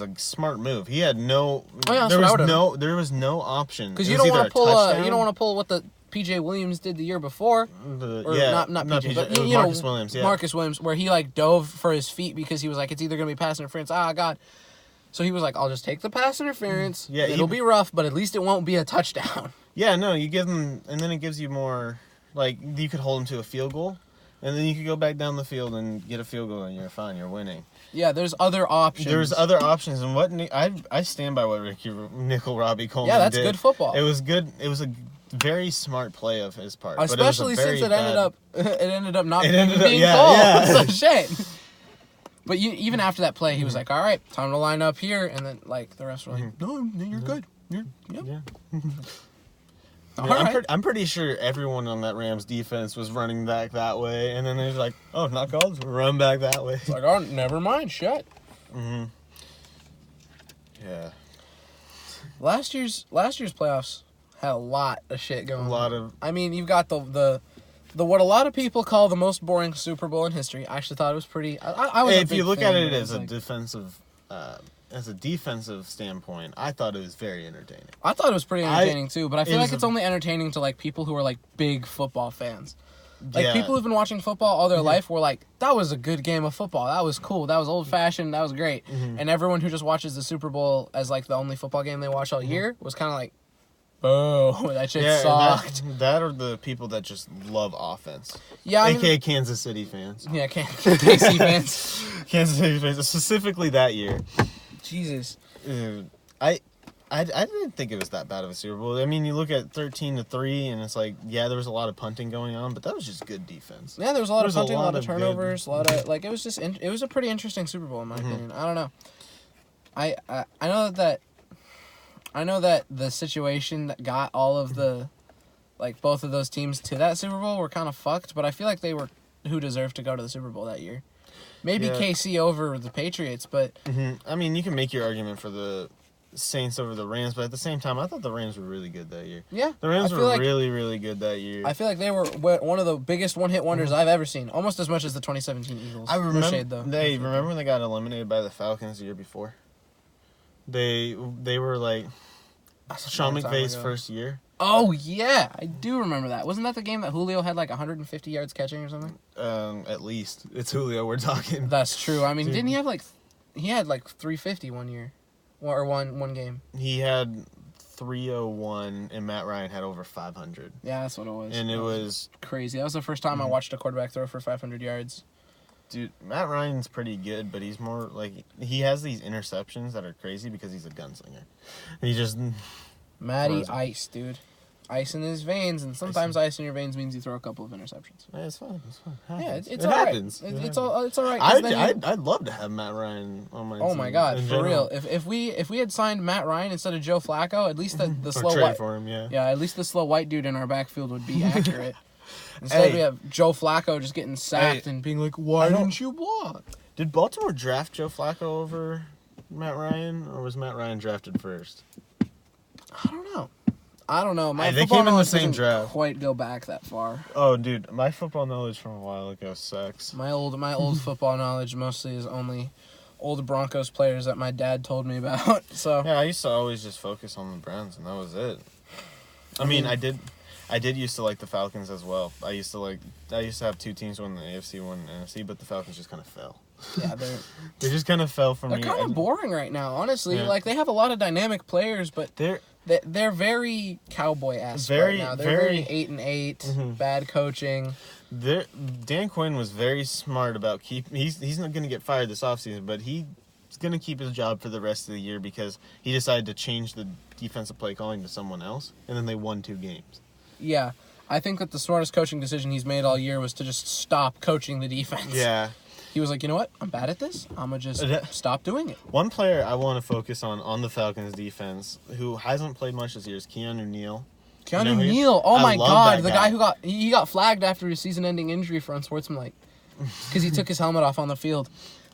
a smart move. He had no... there was no option. Because you don't want to pull what the... PJ Williams did the year before, not PJ, but Marcus Williams, Marcus Williams, where he like dove for his feet because he was like, it's either gonna be pass interference. Ah, God. So he was like, I'll just take the pass interference. Yeah, it'll be rough, but at least it won't be a touchdown. Yeah, no, you give them, and then it gives you more. Like you could hold them to a field goal, and then you could go back down the field and get a field goal, and you're fine. You're winning. Yeah, there's other options. And what I stand by what Nickel Robbie Coleman did. Yeah, that's good football. It was good. It was a very smart play of his part, especially since it ended up not being called. Yeah. It's a shame. But even after that play, he was like, "All right, time to line up here," and then like the rest were like, "No, you're good. Yeah." I'm pretty sure everyone on that Rams defense was running back that way, and then they're like, "Oh, not called. Run back that way." It's like, "Oh, never mind. Shut." Yeah. Last year's playoffs had a lot of shit going on. I mean, you've got the what a lot of people call the most boring Super Bowl in history. I actually thought it was pretty. I was. If you look at it as a defensive standpoint, I thought it was very entertaining. I thought it was pretty entertaining too, but I feel like it's only entertaining to like people who are like big football fans. Like people who've been watching football all their life were like, that was a good game of football. That was cool. That was old fashioned. That was great. And everyone who just watches the Super Bowl as like the only football game they watch all year was kind of like, oh, that shit sucked. That or the people that just love offense. Yeah, AKA Kansas City fans. Yeah, KC fans. Kansas City fans, specifically that year. Jesus. I didn't think it was that bad of a Super Bowl. I mean, you look at 13-3, and it's like, yeah, there was a lot of punting going on, but that was just good defense. Yeah, there was a lot of punting, a lot of turnovers, a lot of like it was just it was a pretty interesting Super Bowl in my opinion. I don't know. I know that the situation that got all of the, like, both of those teams to that Super Bowl were kind of fucked, but I feel like they were who deserved to go to the Super Bowl that year. Maybe KC over the Patriots, but... I mean, you can make your argument for the Saints over the Rams, but at the same time, I thought the Rams were really good that year. Yeah. The Rams were really, really good that year. I feel like they were one of the biggest one-hit wonders I've ever seen, almost as much as the 2017 Eagles. I remember, remember when they got eliminated by the Falcons the year before? They were like... Sean long time McVay's ago. first year. Oh, yeah. I do remember that. Wasn't that the game that Julio had like 150 yards catching or something? At least. It's Julio we're talking. That's true. I mean, Dude. didn't he have like... He had like 350 one year. Or one game. He had 301, and Matt Ryan had over 500. Yeah, that's what it was. And it was... Crazy. That was the first time I watched a quarterback throw for 500 yards. Dude, Matt Ryan's pretty good, but he's more like... He has these interceptions that are crazy because he's a gunslinger. He just... Matty throws- Ice, dude. Ice in his veins, and sometimes ice in your veins means you throw a couple of interceptions. Yeah, it's fun. It's fun. Yeah, Happens. it's It all right. happens. It's all right. 'cause then you- I'd love to have Matt Ryan on my team. Oh my God, in for general. real. If we had signed Matt Ryan instead of Joe Flacco, at least the Or slow trade white for him, yeah. yeah, at least the slow white dude in our backfield would be accurate. Instead Hey. we have Joe Flacco just getting sacked Hey. and being like, "Why I don't- didn't you block?" Did Baltimore draft Joe Flacco over Matt Ryan, or was Matt Ryan drafted first? I don't know. My Hey, they football came in the knowledge same doesn't draft. quite go back that far. Oh, dude, my football knowledge from a while ago sucks. My old football knowledge mostly is only old Broncos players that my dad told me about. So Yeah, I used to always just focus on the Browns, and that was it. I mean, I did used to like the Falcons as well. I used to have two teams, one in the AFC, one in the NFC, but the Falcons just kind of fell. yeah, They just kind of fell for they're me. kind of boring right now, honestly. Yeah. Like they have a lot of dynamic players, but they're very cowboy-esque right now. They're very 8-8, Mhm. bad coaching. Dan Quinn was very smart about he's not going to get fired this offseason, but he's going to keep his job for the rest of the year because he decided to change the defensive play calling to someone else, and then they won 2 games. Yeah, I think that the smartest coaching decision he's made all year was to just stop coaching the defense. Yeah. He was like, you know what? I'm bad at this. I'm going to just stop doing it. One player I want to focus on the Falcons defense who hasn't played much this year is Keanu Neal. Keanu You know, Neal. Oh I my love God. that The guy. guy who got flagged after his season-ending injury for unsportsmanlike. Because he took his helmet off on the field.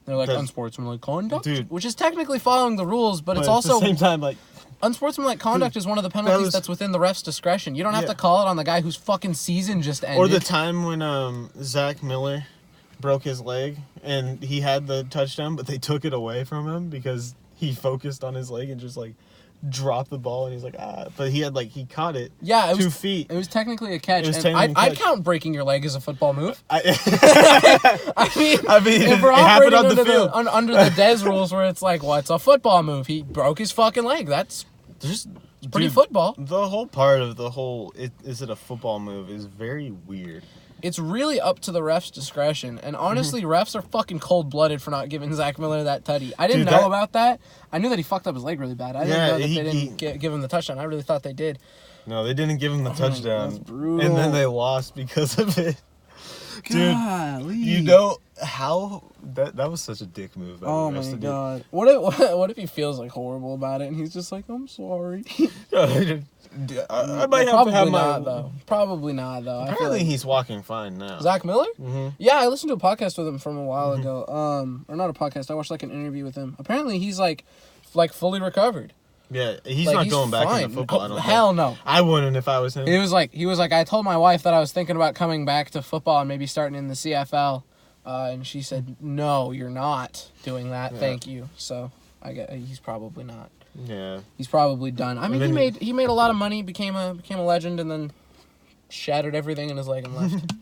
They're like, That's- unsportsmanlike conduct? Dude. Which is technically following the rules, but it's at also... the same time, like, Unsportsmanlike conduct is one of the penalties was- that's within the ref's discretion. You don't have Yeah. to call it on the guy whose fucking season just ended. or the time when Zach Miller broke his leg and he had the touchdown, but they took it away from him because he focused on his leg and just like dropped the ball, and he's like, but he he caught it. Yeah, it 2 was, feet. It was technically a catch. It was And technically a I'd catch. count breaking your leg as a football move. I I mean, if we're it happened operating on the under field. under the Des rules where it's like, well, it's a football move. He broke his fucking leg. That's Just pretty dude, football. The whole part of the whole is it a football move is very weird. It's really up to the ref's discretion. And honestly, refs are fucking cold-blooded for not giving Zach Miller that tutty. I didn't Dude, know that- about that. I knew that he fucked up his leg really bad. I didn't Yeah, know that he- they didn't give him the touchdown. I really thought they did. No, they didn't give him the touchdown, that's brutal. and then they lost because of it. Dude, Golly. you know how that was such a dick move. by the Oh rest my of God! What if he feels like horrible about it and he's just like, I'm sorry. it. I might have Probably to have my. not though. Probably not though. I feel Apparently, like he's walking fine now. Zach Miller. Mm-hmm. Yeah, I listened to a podcast with him from a while ago. Or not a podcast. I watched like an interview with him. Apparently, he's like fully recovered. Yeah, he's Like, not he's going back fine. into football. I don't Hell think. no. I wouldn't if I was him. He was like, I told my wife that I was thinking about coming back to football and maybe starting in the CFL, and she said, "No, you're not doing that. Yeah. Thank you." So I get he's probably not. Yeah. He's probably done. I mean, And then- he made a lot of money, became a legend, and then shattered everything in his leg and left.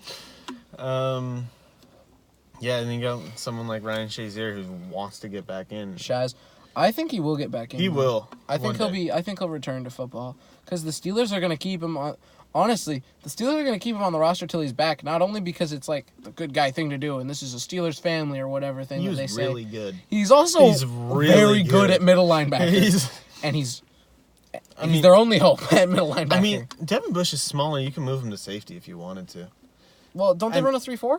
Yeah, and then you got someone like Ryan Shazier who wants to get back in. Shaz, I think he will get back in. He will. I think one day. I think he'll return to football because the Steelers are going to keep him on. Honestly, the Steelers are going to keep him on the roster till he's back. Not only because it's like the good guy thing to do, and this is a Steelers family or whatever thing He that was they say. really good. He's also He's really very good good. at middle linebacker, He's. and he's mean- their only hope at middle linebacker. I mean, Devin Bush is smaller. You can move him to safety if you wanted to. well, don't they I'm- run a 3-4?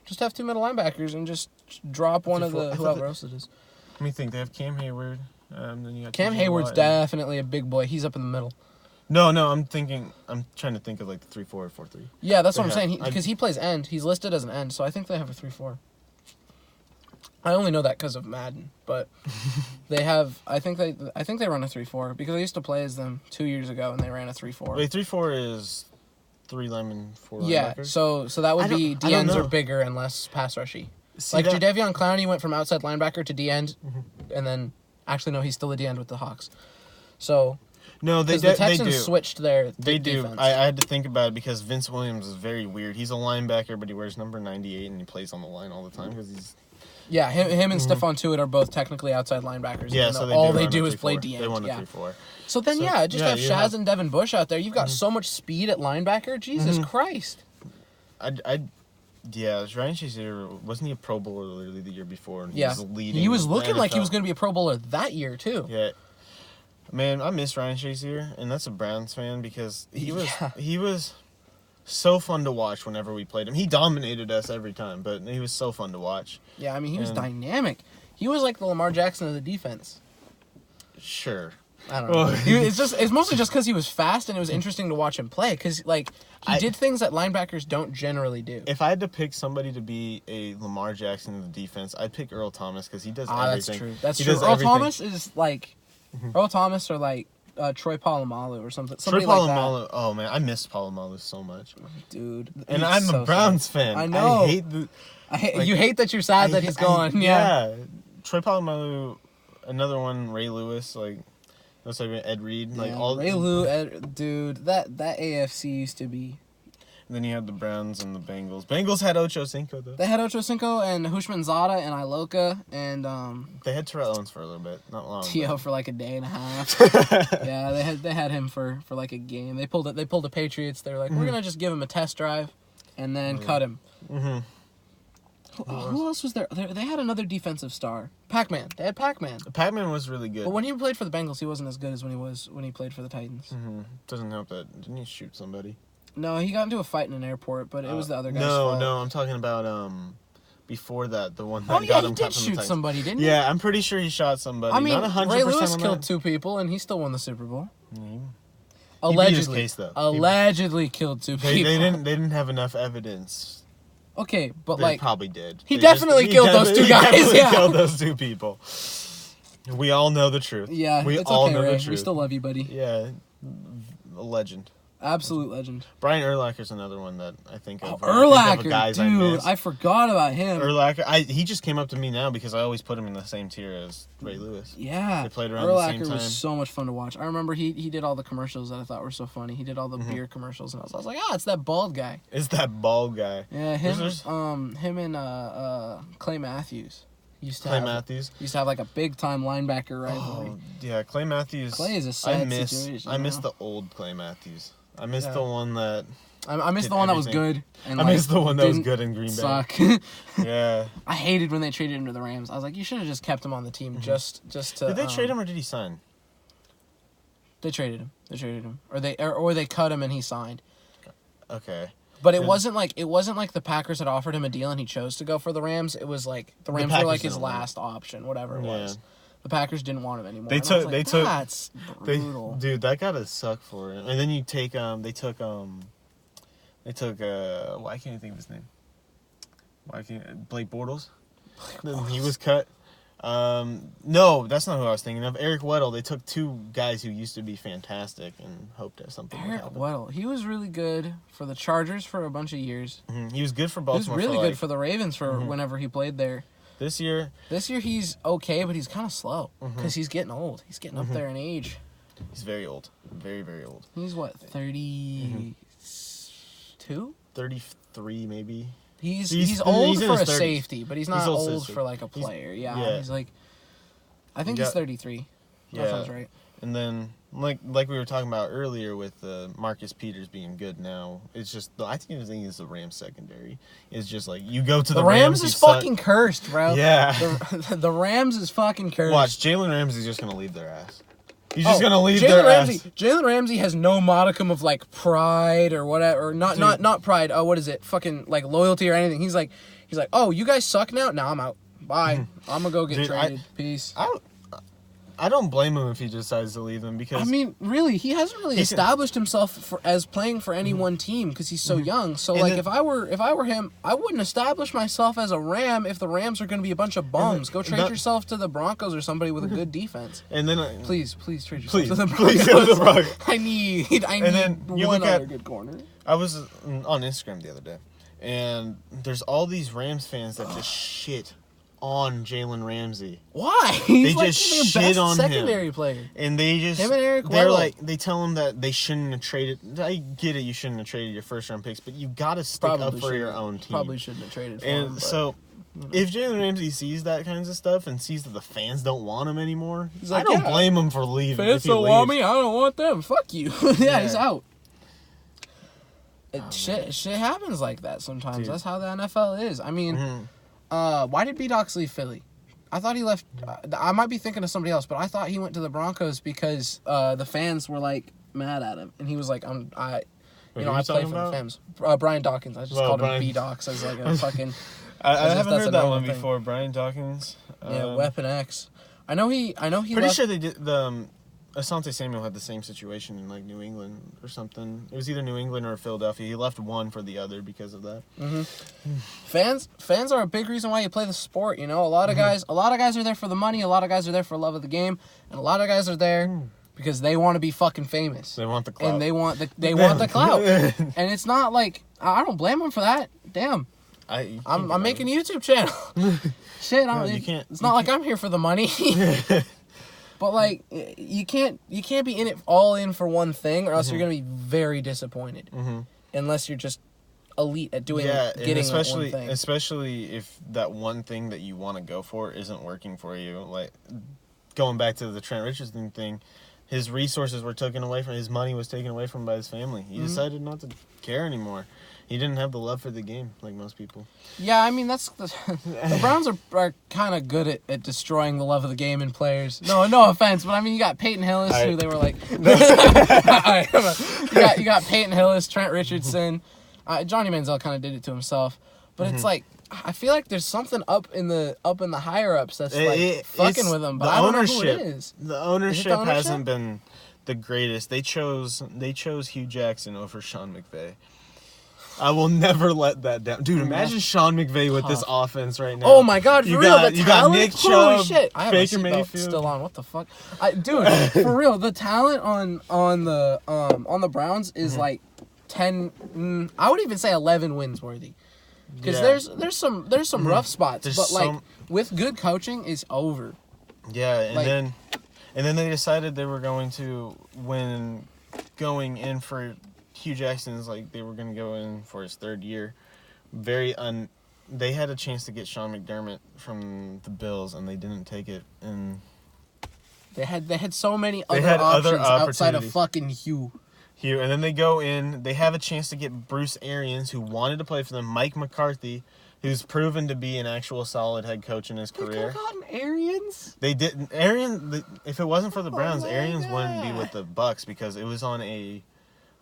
Just have 2 middle linebackers and just drop one of 3-4. I the thought whoever that- else it is. Let me think. They have Cam Hayward. Then you got Cam TJ Hayward's Watt. definitely a big boy. He's up in the middle. No, I'm trying to think of like the 3-4 or 4-3. Yeah, that's what I'm Yeah, saying. Because he plays end. He's listed as an end, so I think they have a 3-4. I only know that because of Madden, but they have. I think they run a 3-4 because I used to play as them 2 years ago, and they ran a 3-4. Wait, 3-4 is 3 linemen, 4 Yeah, linebackers? so that would be I D don't ends are know. bigger and less pass rushy. See Like that- Jadeveon Clowney went from outside linebacker to D end, and then actually no, he's still a D end with the Hawks. So No, they the Texans they do. switched their They defense. do. I had to think about it because Vince Williams is very weird. He's a linebacker, but he wears number 98 and he plays on the line all the time because he's. Yeah, him and Stephon Tuitt are both technically outside linebackers. Yeah, so all they do is play D end. They won the yeah. 3-4. So then, just have Shaz and Devin Bush out there. You've got so much speed at linebacker. Jesus Christ. Yeah, Ryan Shazier, wasn't he a Pro Bowler literally the year before? And He was looking like he was going to be a Pro Bowler that year, too. Yeah. Man, I miss Ryan Shazier, and that's a Browns fan because he was so fun to watch whenever we played him. He dominated us every time, but he was so fun to watch. Yeah, I mean, he was dynamic. He was like the Lamar Jackson of the defense. Sure. I don't know. It's mostly just because he was fast and it was interesting to watch him play because he did things that linebackers don't generally do. If I had to pick somebody to be a Lamar Jackson in the defense, I'd pick Earl Thomas because he does everything. That's true. Earl Thomas is like Earl Thomas or like Troy Polamalu or something. Troy Polamalu. Like oh man, I miss Polamalu so much, dude. And I'm a Browns fan. I know. You hate that you're sad that he's gone. Yeah. Troy Polamalu, another one. Ray Lewis, like. That's like Ed Reed, like all Ray Lou, dude. That AFC used to be. And then you had the Browns and the Bengals. Bengals had Ocho Cinco though. They had Ocho Cinco and Hushman Zada and Iloka and They had Terrell Owens for a little bit, not long. T.O. for like a day and a half. Yeah, they had him for like a game. They pulled the Patriots. They were like, we're gonna just give him a test drive, and then cut him. Mm-hmm. Who else was there? They had another defensive star. Pac-Man. They had Pac-Man. Pac-Man was really good. But when he played for the Bengals, he wasn't as good as when he played for the Titans. Mm-hmm. Doesn't help that. Didn't he shoot somebody? No, he got into a fight in an airport, but it was the other guy's fault. No, I'm talking about before that, the one that got him cut from the Titans. He did shoot somebody, didn't he? Yeah, I'm pretty sure he shot somebody. I mean, not 100% Ray Lewis killed 2 people, and he still won the Super Bowl. Mm-hmm. Allegedly, he beat his case, though. Allegedly killed 2 people. They didn't have enough evidence. Okay, but they probably did. He definitely killed those 2 guys. He yeah, killed those 2 people. We all know the truth. Yeah, we it's all okay, know Ray. the truth. We still love you, buddy. Yeah, a legend. Absolute legend. Brian Urlacher's another one that I think of. Urlacher, dude, I forgot about him. Urlacher, he just came up to me now because I always put him in the same tier as Ray Lewis. Yeah, they played around the same time. Urlacher was so much fun to watch. I remember he did all the commercials that I thought were so funny. He did all the beer commercials, and I was like, it's that bald guy. It's that bald guy. Yeah, him and Clay Matthews. Used to have like a big time linebacker rivalry. Oh, yeah, Clay Matthews. Clay is a sad situation. I miss the old Clay Matthews. I miss the one that. I miss the one that was good. And I miss the one that was good in Green Bay. Suck. Yeah. I hated when they traded him to the Rams. I was like, you should have just kept him on the team just to. Did they trade him or did he sign? They traded him, or they cut him and he signed. Okay. But it wasn't like the Packers had offered him a deal and he chose to go for the Rams. It was like the Rams were like his last option, whatever it was. The Packers didn't want him anymore. That's brutal. Dude, that gotta suck for him. And then you take why can't I think of his name? Blake Bortles? He was cut. No, that's not who I was thinking of. Eric Weddle. They took 2 guys who used to be fantastic and hoped that something would happen. Eric Weddle. He was really good for the Chargers for a bunch of years. Mm-hmm. He was good for Baltimore. He was really good for the Ravens for whenever he played there. This year he's okay, but he's kind of slow because he's getting old. He's getting up there in age. He's very old. Very, very old. He's what, 32? 33 maybe. He's old for a 30s. Safety, but he's not old for like a player. He's like, I think he's 33. Yeah, that sounds right. And then like we were talking about earlier with Marcus Peters being good now, it's just I think it's the Rams secondary. It's just like you go to the Rams is fucking cursed, bro. Yeah, the Rams is fucking cursed. Watch, Jalen Ramsey's just gonna leave their ass. He's just gonna leave their ass. Jalen Ramsey has no modicum of like pride or whatever, or not pride. What is it? Fucking like loyalty or anything. He's like, oh, you guys suck now. Nah, I'm out. Bye. I'm gonna go get traded. Peace. I don't blame him if he decides to leave them because... I mean, really, he hasn't really established himself as playing for any one team because he's so young. So, and like, if I were him, I wouldn't establish myself as a Ram if the Rams are going to be a bunch of bums. Go trade yourself to the Broncos or somebody with a good defense. And then... Please trade yourself to the Broncos. Please go to the Broncos. I need one other good corner. I was on Instagram the other day, and there's all these Rams fans that just shit on Jalen Ramsey. Why? He's They just their shit best on secondary him. player. And they just, Him and Eric they're Weddle. like, they tell him that they shouldn't have traded. I get it, you shouldn't have traded your first round picks, but you got to stick up for your own team. Probably shouldn't have traded for him. And But, so, if Jalen Ramsey sees that kinds of stuff and sees that the fans don't want him anymore, He's like, I don't yeah, blame him for leaving. fans don't want me. I don't want them. Fuck you. Yeah, he's out. Shit happens like that sometimes. Dude. That's how the NFL is. I mean, why did B-Dox leave Philly? I thought he left. I might be thinking of somebody else, but I thought he went to the Broncos because the fans were like mad at him, and he was like, I play for the fans. Brian Dawkins. I just called him B-Dox as like a fucking. I haven't heard that one before. Brian Dawkins. Yeah, Weapon X. I know he. Pretty left. sure they did the. Asante Samuel had the same situation in like New England or something. It was either New England or Philadelphia. He left one for the other because of that. Fans are a big reason why you play the sport. You know, a lot of guys are there for the money. A lot of guys are there for love of the game, and a lot of guys are there because they want to be fucking famous. They want the clout, and they want the clout. And it's not like I don't blame them for that. Damn. I'm making a YouTube channel. Shit, it's not like I'm here for the money. But like you can't be in it all in for one thing, or else you're gonna be very disappointed. Unless you're just elite at getting that one thing. Especially if that one thing that you want to go for isn't working for you. Like going back to the Trent Richardson thing, his resources were taken away from his money was taken away from him by his family. He decided not to care anymore. He didn't have the love for the game like most people. Yeah, I mean, the Browns are kind of good at destroying the love of the game in players. No offense, but I mean, you got Peyton Hillis, who they were like... you got Peyton Hillis, Trent Richardson. Johnny Manziel kind of did it to himself. But it's like, I feel like there's something up in the higher-ups that's fucking with them, but I don't know who it is. The ownership hasn't been the greatest. They chose Hugh Jackson over Sean McVay. I will never let that down. Dude, imagine Sean McVay with this offense right now. Oh my God, for real, you got Nick Chubb, holy shit. I have Baker my Mayfield still on. What the fuck? Dude, for real, the talent on the Browns is like 10, I would even say 11 wins worthy. Because there's some rough spots, with good coaching, it's over. Yeah, and then they decided they were going to going in for Hugh Jackson's they were going to go in for his third year. They had a chance to get Sean McDermott from the Bills, and they didn't take it. And they had so many other options outside of fucking Hugh. And then they go in. They have a chance to get Bruce Arians, who wanted to play for them, Mike McCarthy, who's proven to be an actual solid head coach in his career. They could have gotten Arians. They didn't. If it wasn't for the Browns, Arians wouldn't be with the Bucs because it was on a.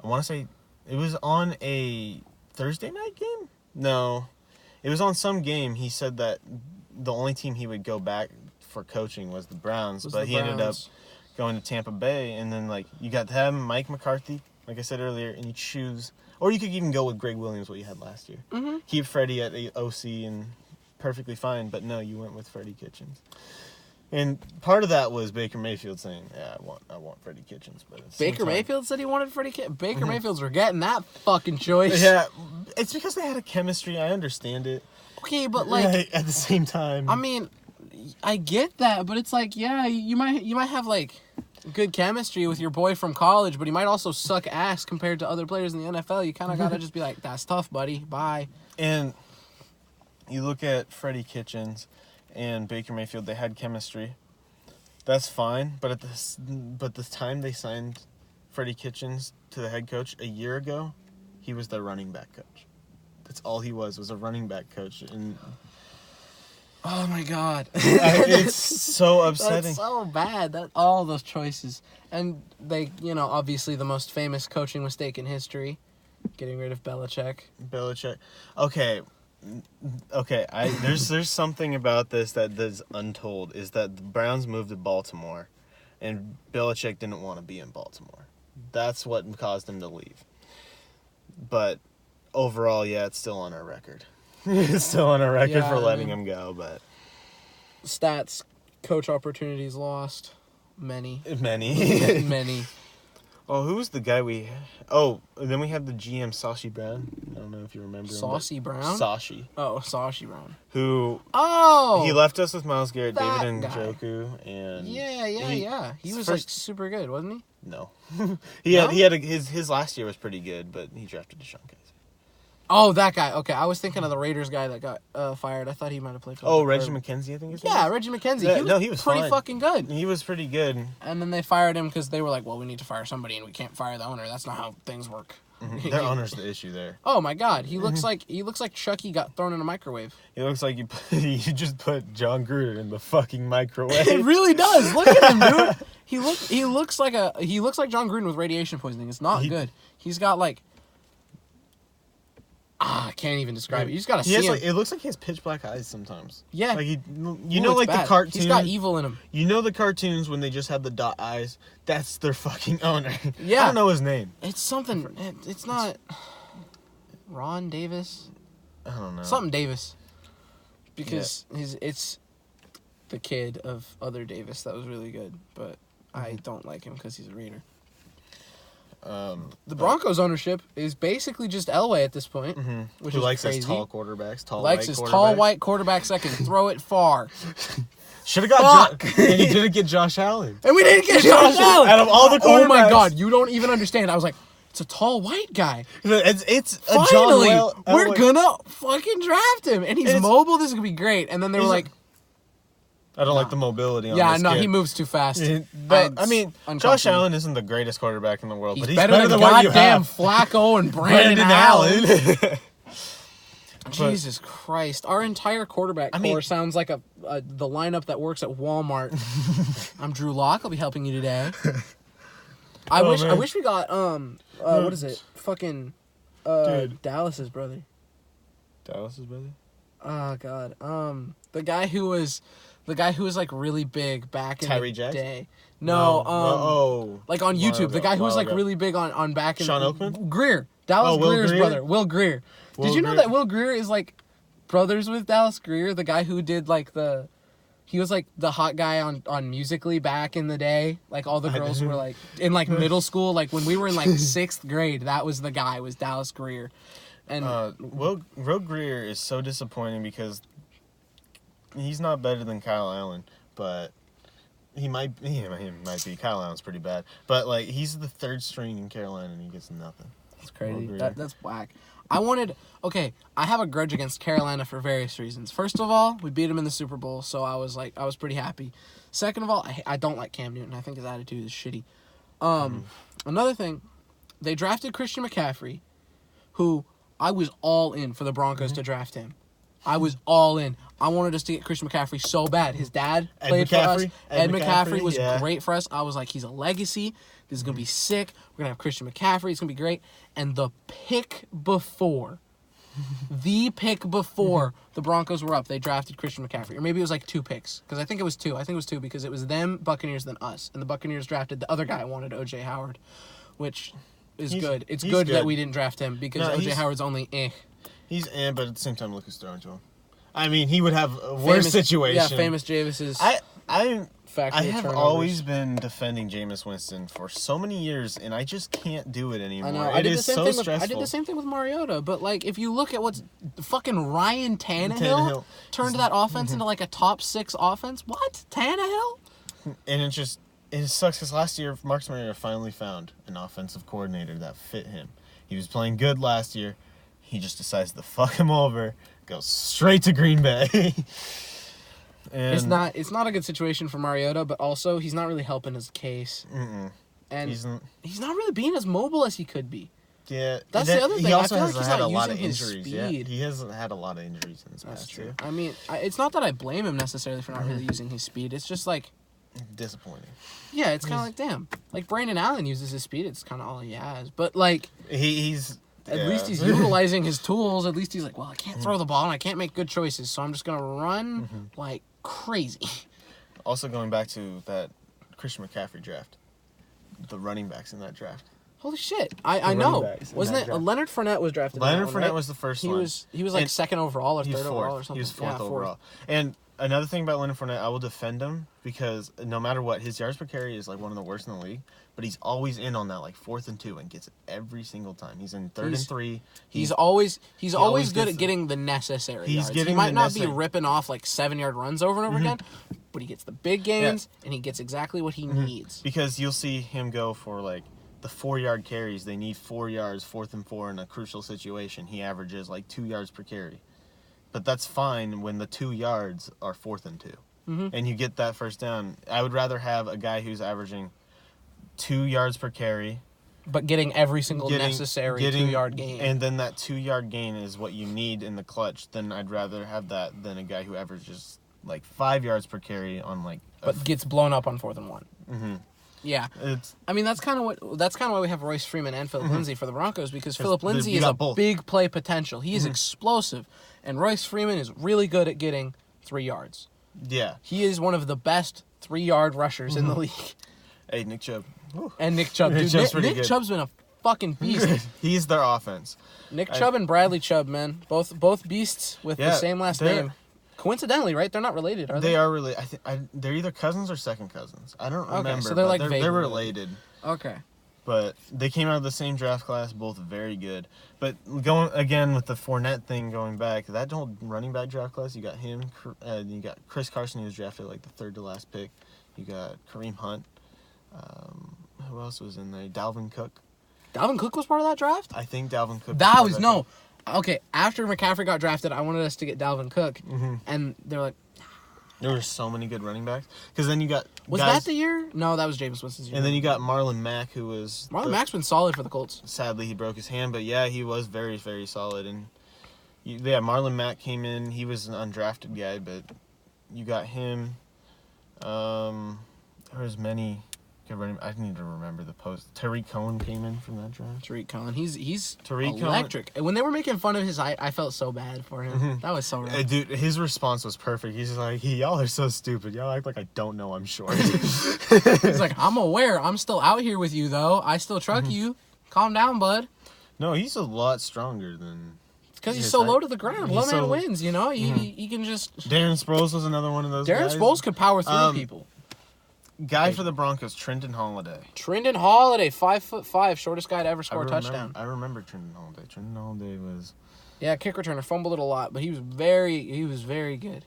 I want to say it was on a Thursday night game? No. It was on some game. He said that the only team he would go back for coaching was the Browns, but he ended up going to Tampa Bay, and then you got to have Mike McCarthy, like I said earlier, and you choose, or you could even go with Greg Williams, what you had last year. Keep Freddie at the OC and perfectly fine, but no, you went with Freddie Kitchens. And part of that was Baker Mayfield saying, "Yeah, I want Freddie Kitchens." But Baker Mayfield said he wanted Freddie Kitchens. Baker Mayfield's forgetting that fucking choice. Yeah, it's because they had a chemistry. I understand it. Okay, but at the same time, I mean, I get that, but it's you might have good chemistry with your boy from college, but he might also suck ass compared to other players in the NFL. You kind of gotta just be like, "That's tough, buddy. Bye." And you look at Freddie Kitchens and Baker Mayfield, they had chemistry. That's fine, but the time they signed Freddie Kitchens to the head coach a year ago, he was their running back coach. That's all he was a running back coach. And oh my God, it's so upsetting. That's so bad. That all those choices, and they, obviously the most famous coaching mistake in history, getting rid of Belichick. Okay, there's something about this that is untold, is that the Browns moved to Baltimore, and Belichick didn't want to be in Baltimore. That's what caused him to leave. But overall, yeah, it's still on our record. It's still on our record for letting him go, but... Stats, coach opportunities lost, many. Oh, who was the guy we... Oh, and then we had the GM, Sashi Brown. I don't know if you remember him. Saucy Brown? Sashi. Oh, Sashi Brown. Who... Oh! He left us with Myles Garrett, that David guy. Njoku, and... Yeah. He was, like, super good, wasn't he? No. He had his last year was pretty good, but he drafted Deshaun Kaiser. Oh, that guy. Okay, I was thinking of the Raiders guy that got fired. I thought he might have played for Reggie McKenzie, I think his name Yeah, is? Reggie McKenzie. He was pretty fine. fucking good. He was pretty good. And then they fired him because they were like, well, we need to fire somebody and we can't fire the owner. That's not how things work. Mm-hmm. Their owner's the issue there. Oh my god, he looks like Chucky got thrown in a microwave. He looks like you just put John Gruden in the fucking microwave. It really does. Look at him, dude. He looks like John Gruden with radiation poisoning. It's not good. He's got like I can't even describe it. You just gotta see him. It looks like he has pitch black eyes sometimes. Yeah. Like like bad. the cartoons. He's got evil in him. You know the cartoons when they just have the dot eyes? That's their fucking owner. Yeah. I don't know his name. It's something. It's not Ron Davis. I don't know. Something Davis. Because it's the kid of other Davis that was really good, but I don't like him because he's a Raider. The Broncos ownership is basically just Elway at this point, which Who is likes crazy. his tall quarterbacks, tall white quarterbacks that can throw it far. Should have got and he didn't get Josh Allen. And we didn't get Josh Allen. Out of all the quarterbacks. Oh my god, you don't even understand. I was like, it's a tall white guy. It's Finally, a John we're gonna fucking draft him, and he's mobile. This is gonna be great. And then they were like, I don't like the mobility on yeah, this no, kid. he moves too fast. But I mean, Josh Allen isn't the greatest quarterback in the world, but he's better than what you goddamn have. Flacco and Brandon Allen. But, Jesus Christ, our entire quarterback core sounds like the lineup that works at Walmart. I'm Drew Lock. I'll be helping you today. I wish we got what is it? Fucking Dallas's brother. Dallas's brother? Oh god. The guy who was like really big back in Tyree the Jackson? day. No, like on YouTube. The guy who was like really big on back in Sean Oakman? Greer. Dallas Will Greer's Greer? brother. Will Greer. Did you know that Will Greer is like brothers with Dallas Greer, the guy who did like he was like the hot guy on Musical.ly back in the day. Like all the girls were like in like middle school, like when we were in like 6th grade, that was the guy, was Dallas Greer. And Will Greer is so disappointing because he's not better than Kyle Allen, but he might be. Kyle Allen's pretty bad, but like he's the 3rd string in Carolina and he gets nothing. That's crazy. That's whack. I have a grudge against Carolina for various reasons. First of all, we beat them in the Super Bowl, so I was pretty happy. Second of all, I don't like Cam Newton. I think his attitude is shitty. Another thing, they drafted Christian McCaffrey, who I was all in for the Broncos to draft him. I was all in. I wanted us to get Christian McCaffrey so bad. His dad played for us. Ed McCaffrey was great for us. I was like, he's a legacy. This is going to be sick. We're going to have Christian McCaffrey. It's going to be great. And the pick before the Broncos were up, they drafted Christian McCaffrey. Or maybe it was like 2 picks. Because I think it was 2. I think it was 2 because it was them, Buccaneers, then us. And the Buccaneers drafted the other guy I wanted, O.J. Howard, which is good. It's good that we didn't draft him because O.J. Howard's only He's but at the same time, look who's throwing to him. I mean, he would have a worse situation. Yeah, famous Jameis's I have always been defending Jameis Winston for so many years, and I just can't do it anymore. I know. It is so stressful. I did the same thing with Mariota, but like if you look at what's fucking Ryan Tannehill turned that offense into like a top 6 offense. What? Tannehill? And it sucks because last year Marcus Mariota finally found an offensive coordinator that fit him. He was playing good last year. He just decides to fuck him over, goes straight to Green Bay. And it's not a good situation for Mariota, but also he's not really helping his case. And he's not really being as mobile as he could be. Yeah, that's the other thing. He also I feel has like he's had not a lot of using injuries. his Yeah, speed. he hasn't had a lot of injuries in his past true. year. I mean, it's not that I blame him necessarily for not really using his speed. It's just like disappointing. Yeah, it's kind of like damn. Like Brandon Allen uses his speed. It's kind of all he has. But like he's. At least he's utilizing his tools. At least he's like, well, I can't throw the ball and I can't make good choices, so I'm just going to run like crazy. Also going back to that Christian McCaffrey draft, the running backs in that draft. Holy shit. I know. Wasn't it? Leonard Fournette was drafted. Leonard Fournette Fournette was the first one. He was like 2nd overall or 3rd overall or something. He was 4th overall. And another thing about Leonard Fournette, I will defend him because no matter what, his yards per carry is like one of the worst in the league. But he's always in on that like 4th and 2 and gets it every single time. He's in 3rd and 3. He's always always good gets at getting the necessary He's yards. getting He might the not necessary- be ripping off like 7-yard runs over and over again, but he gets the big gains and he gets exactly what he needs. Because you'll see him go for like the 4-yard carries. They need 4 yards, 4th and 4 in a crucial situation. He averages like 2 yards per carry. But that's fine when the 2 yards are 4th and 2. And you get that first down. I would rather have a guy who's averaging 2 yards per carry. But getting every single necessary 2-yard gain. And then that 2-yard gain is what you need in the clutch. Then I'd rather have that than a guy who averages like 5 yards per carry on like... But gets blown up on 4th and 1. Mm-hmm. Yeah. I mean, that's kind of why we have Royce Freeman and Phillip Lindsay for the Broncos, because Phillip Lindsay is a big play potential. He is explosive. And Royce Freeman is really good at getting 3 yards. Yeah. He is one of the best 3-yard rushers in the league. Hey, Nick Chubb. And Nick Chubb. Dude, Nick Chubb's been a fucking beast. He's their offense. Nick Chubb and Bradley Chubb, man. Both beasts with the same last name. Coincidentally, right? They're not related, are they? They are related. They're either cousins or second cousins. I don't remember. So they're like they're related. Okay. But they came out of the same draft class, both very good. But going again with the Fournette thing, going back, that whole running back draft class, you got him, you got Chris Carson, who was drafted like the 3rd to last pick. You got Kareem Hunt. Who else was in there? Dalvin Cook. Dalvin Cook was part of that draft? I think Dalvin Cook. Okay, after McCaffrey got drafted, I wanted us to get Dalvin Cook, and they're like, there were so many good running backs. Because then you got that the year? No, that was Jameis Winston's year. And then you got Marlon Mack, who was... Mack's been solid for the Colts. Sadly, he broke his hand, but yeah, he was very, very solid. And Marlon Mack came in. He was an undrafted guy, but you got him. There was many good running... I need to remember the post. Tariq Cohen came in from that draft. Tariq Cohen. He's Tariq electric. When they were making fun of his height, I felt so bad for him. That was so rough. Dude, his response was perfect. He's like, y'all are so stupid. Y'all act like I don't know I'm short. He's like, I'm aware. I'm still out here with you, though. I still truck you. Calm down, bud. No, he's a lot stronger than... Because he's so low to the ground. Low man wins, you know? He can just... Darren Sproles was another one of those guys. Darren Sproles could power through people. Guy for the Broncos, Trenton Holiday. Trenton Holiday, 5'5", shortest guy to ever score a touchdown. I remember Trenton Holiday. Trenton Holiday was... Yeah, kick returner, fumbled it a lot, but he was very good.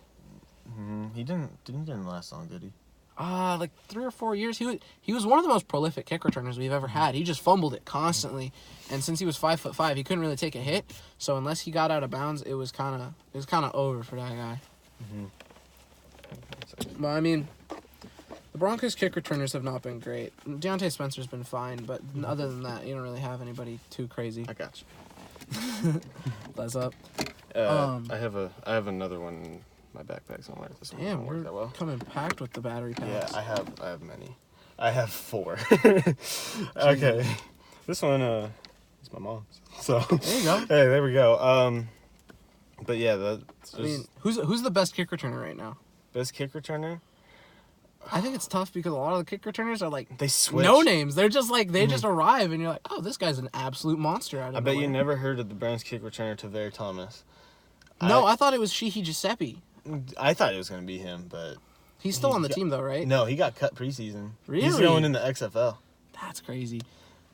He didn't last long, did he? Like 3 or 4 years. He was one of the most prolific kick returners we've ever had. He just fumbled it constantly, and since he was 5'5", he couldn't really take a hit. So unless he got out of bounds, it was kind of over for that guy. But I mean, the Broncos kick returners have not been great. Deontay Spencer's been fine, but other than that, you don't really have anybody too crazy. I got you. Bless up. I have another one in my backpack somewhere. This one Damn, work we're that well. coming packed with the battery packs. Yeah, I have many. I have 4. Okay, this one is my mom's. So there you go. Hey, there we go. But yeah, that's just... I mean, who's the best kick returner right now? Best kick returner? I think it's tough because a lot of the kick returners are like they switch. No names. They're just like they just arrive and you're like, oh, this guy's an absolute monster. I bet you never heard of the Browns kick returner Tavere Thomas. No, I thought it was Sheehy Giuseppe. I thought it was going to be him, but he's still on the team though, right? No, he got cut preseason. Really? He's going in the XFL. That's crazy.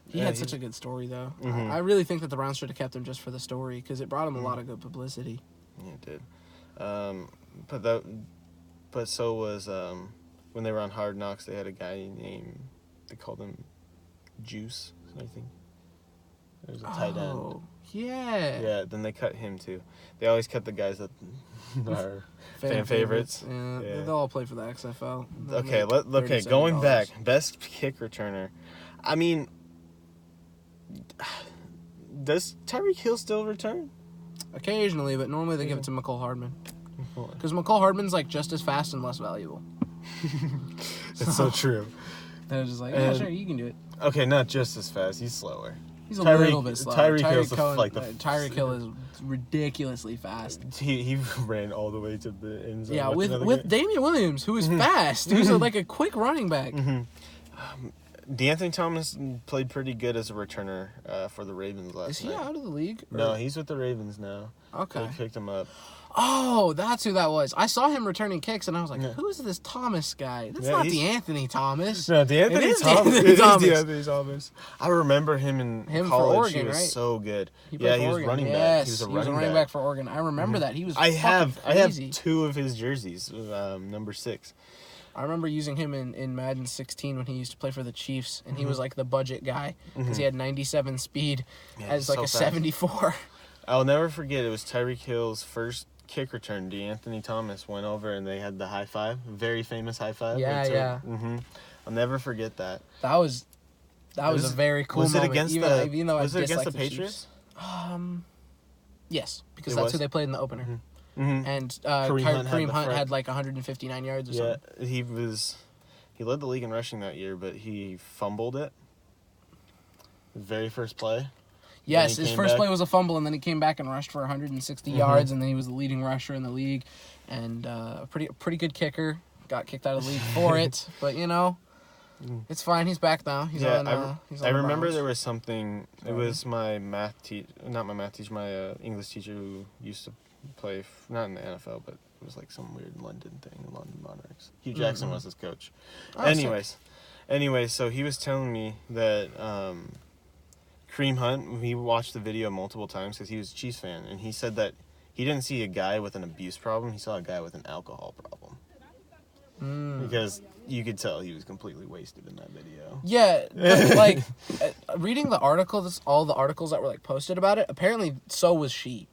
He had such a good story though. I really think that the Browns should have kept him just for the story because it brought him a lot of good publicity. Yeah, it did. But so was when they were on Hard Knocks, they had a guy named, they called him Juice, I think. There's a tight end. Oh, yeah. Yeah, then they cut him too. They always cut the guys that are fan favorites. Yeah, they'll all play for the XFL. Okay, going back, best kick returner. I mean, does Tyreek Hill still return? Occasionally, but normally they give it to McCole Hardman. Because McCole Hardman's like just as fast and less valuable. It's so true. They're just like, yeah, sure, you can do it. Okay, not just as fast. He's slower. He's a little bit slow. Tyreek Hill is ridiculously fast. He ran all the way to the end zone. Yeah, with Damian Williams, who is fast, who's like a quick running back. De'Anthony Thomas played pretty good as a returner for the Ravens last night. Is he out of the league? No, he's with the Ravens now. Okay. They picked him up. Oh, that's who that was. I saw him returning kicks, and I was like, Yeah. "Who is this Thomas guy? That's Yeah, not he's- DeAnthony Thomas." No, It DeAnthony is Thomas. DeAnthony It is Thomas. DeAnthony Thomas. I remember him in Him for college. Oregon, he was right? so good. He played Yeah, for he was Oregon. running back. Yes, He was a running back for Oregon. I remember that. He was I have crazy. 2 of his jerseys, number 6. I remember using him in Madden 16 when he used to play for the Chiefs, and he was like the budget guy because he had 97 speed as like so a fast. 74. I'll never forget. It was Tyreek Hill's first kick return. DeAnthony Thomas went over and they had the high five, very famous high five. Yeah. I'll never forget that. That was a very cool Was it moment. against even though Was I it against dislike the Patriots? Chiefs. Yes, because It that's was? who they played in the opener. Mm-hmm. And Kareem Hunt Hunt had like 159 yards or Yeah, something. he led the league in rushing that year, but he fumbled it. The very first play. Yes, Then he his came first back. play was a fumble, and then he came back and rushed for 160 yards, and then he was the leading rusher in the league, and a pretty good kicker. Got kicked out of the league for it, but it's fine. He's back now. He's on. He's on I the remember Browns. there was something. It was my math teacher, not my math teacher, my English teacher who used to play, not in the NFL, but it was like some weird London thing, London Monarchs. Hugh Jackson was his coach. Oh, Anyways, so he was telling me that Kareem Hunt, he watched the video multiple times because he was a Chiefs fan, and he said that he didn't see a guy with an abuse problem. He saw a guy with an alcohol problem. Because you could tell he was completely wasted in that video. Yeah, but, like reading the articles, all the articles that were like posted about it. Apparently, so was she.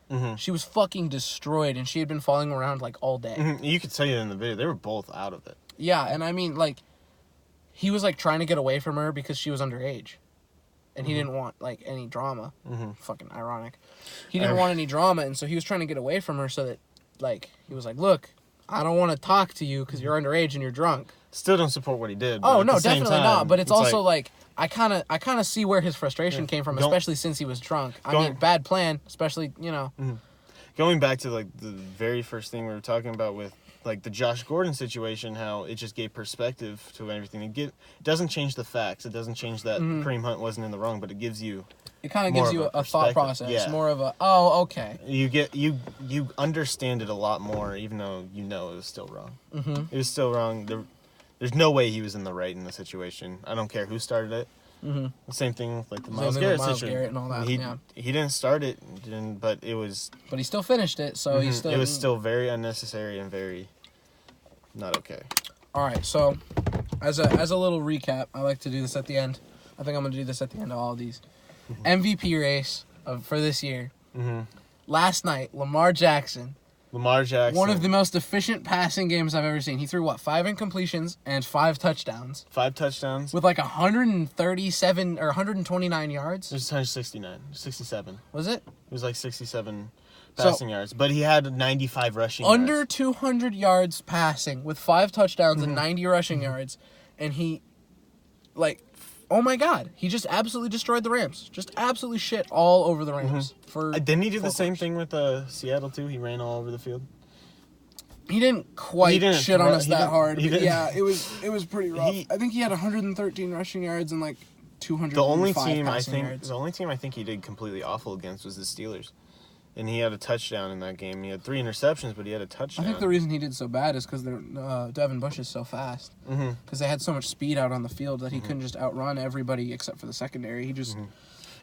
Mm-hmm. She was fucking destroyed, and she had been falling around like all day. Mm-hmm. You could tell you in the video they were both out of it. Yeah, and I mean, like, he was like trying to get away from her because she was underage, and he didn't want like any drama. Fucking ironic. He didn't want any drama, and so he was trying to get away from her so that, like, he was like, "Look, I don't want to talk to you because you're underage and you're drunk." Still don't support what he did. Oh but at no, the same definitely time, not. But it's also like I kind of see where his frustration came from, especially since he was drunk. I mean, bad plan, especially going back to like the very first thing we were talking about with like the Josh Gordon situation, how it just gave perspective to everything. It doesn't change the facts. It doesn't change that Kareem Hunt wasn't in the wrong, but it gives you. It kind of more gives of you a a thought perspective. process, Yeah. more of a okay. You understand it a lot more, even though it was still wrong. It was still wrong. There's no way he was in the right in the situation. I don't care who started it. The same thing with like the Myles Garrett situation. Garrett and all that. He didn't start it, but it was. But he still finished it, so he still. It was still very unnecessary and very not okay. All right, so as a little recap, I like to do this at the end. I think I'm gonna do this at the end of all of these. MVP race for this year. Last night, Lamar Jackson. One of the most efficient passing games I've ever seen. He threw 5 incompletions and 5 touchdowns. 5 touchdowns With like 137 or 129 yards. It was 67. Was it? It was like 67 passing yards, but he had 95 rushing Under yards. 200 yards passing with 5 touchdowns and 90 rushing yards, and he, like, oh my God, he just absolutely destroyed the Rams. Just absolutely shit all over the Rams. Didn't he do the same thing with Seattle too? He ran all over the field. He didn't quite shit on us that hard. But yeah, it was pretty rough. I think he had 113 rushing yards and like 205 The only team I think he did completely awful against was the Steelers. And he had a touchdown in that game. He had 3 interceptions, but he had a touchdown. I think the reason he did so bad is because Devin Bush is so fast. Because they had so much speed out on the field that he couldn't just outrun everybody except for the secondary. He just...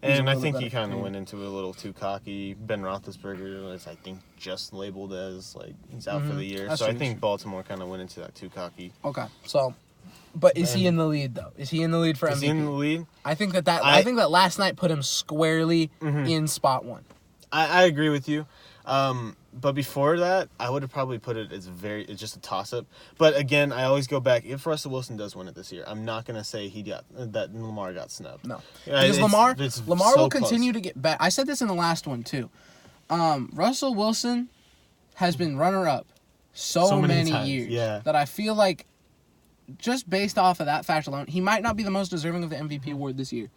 And I think he kind of went into it a little too cocky. Ben Roethlisberger is, I think, just labeled as, like, he's out for the year. That's so true. I think Baltimore kind of went into that too cocky. Okay, so... But is he in the lead, though? Is he in the lead for MVP? Is he in the lead? I think that last night put him squarely in spot 1. I agree with you. But before that, I would have probably put it as it's just a toss-up. But again, I always go back. If Russell Wilson does win it this year, I'm not going to say that Lamar got snubbed. No. Because Lamar will continue to get back. I said this in the last one, too. Russell Wilson has been runner-up so many years that I feel like just based off of that fact alone, he might not be the most deserving of the MVP award this year.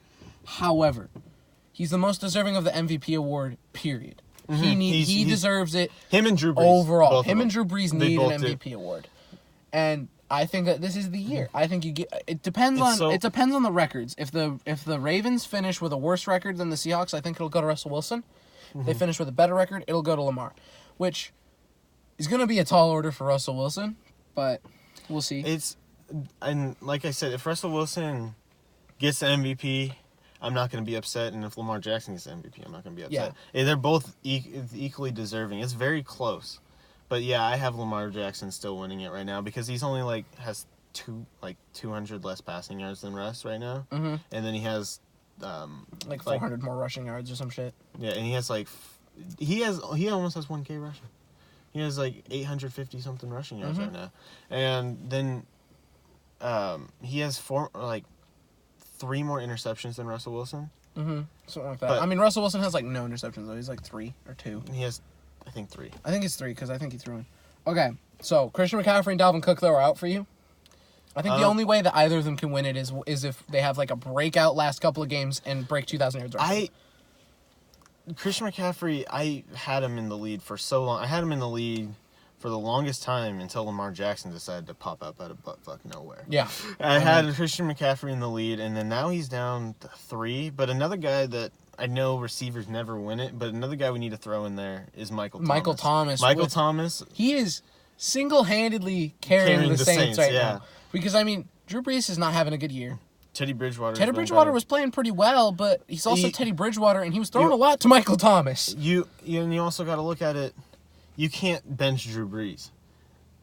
However, he's the most deserving of the MVP award, period. He deserves it. Him and Drew Brees. Overall. Him and Drew Brees need an MVP award. And I think that this is the year. I think it depends on the records. If the Ravens finish with a worse record than the Seahawks, I think it'll go to Russell Wilson. If they finish with a better record, it'll go to Lamar. Which He's going to be a tall order for Russell Wilson, but we'll see. And like I said, if Russell Wilson gets the MVP, I'm not going to be upset. And if Lamar Jackson gets the MVP, I'm not going to be upset. Yeah. They're both equally deserving. It's very close. But yeah, I have Lamar Jackson still winning it right now because he's only has 200 less passing yards than Russ right now. Mm-hmm. And then he has 400 more rushing yards or some shit. Yeah, and he has he almost has 1K rushing. He has 850 something rushing yards right now. And then he has 3 more interceptions than Russell Wilson. Mm-hmm. Something like that. But, Russell Wilson has no interceptions though. He's 3 or 2. He has, I think, 3. I think it's 3 because I think he threw in. Okay, so Christian McCaffrey and Dalvin Cook though are out for you. I think the only way that either of them can win it is if they have a breakout last couple of games and break 2,000 yards rushing. Christian McCaffrey, I had him in the lead for so long. I had him in the lead for the longest time until Lamar Jackson decided to pop up out of buttfuck nowhere. Yeah. I had Christian McCaffrey in the lead, and then now he's down to 3. But another guy that I know receivers never win it, but another guy we need to throw in there is Michael Thomas. Michael Thomas. He is single-handedly carrying the Saints right now. Because, Drew Brees is not having a good year. Teddy Bridgewater was playing pretty well, but he's also Teddy Bridgewater, and he was throwing a lot to Michael Thomas. You also got to look at it. You can't bench Drew Brees.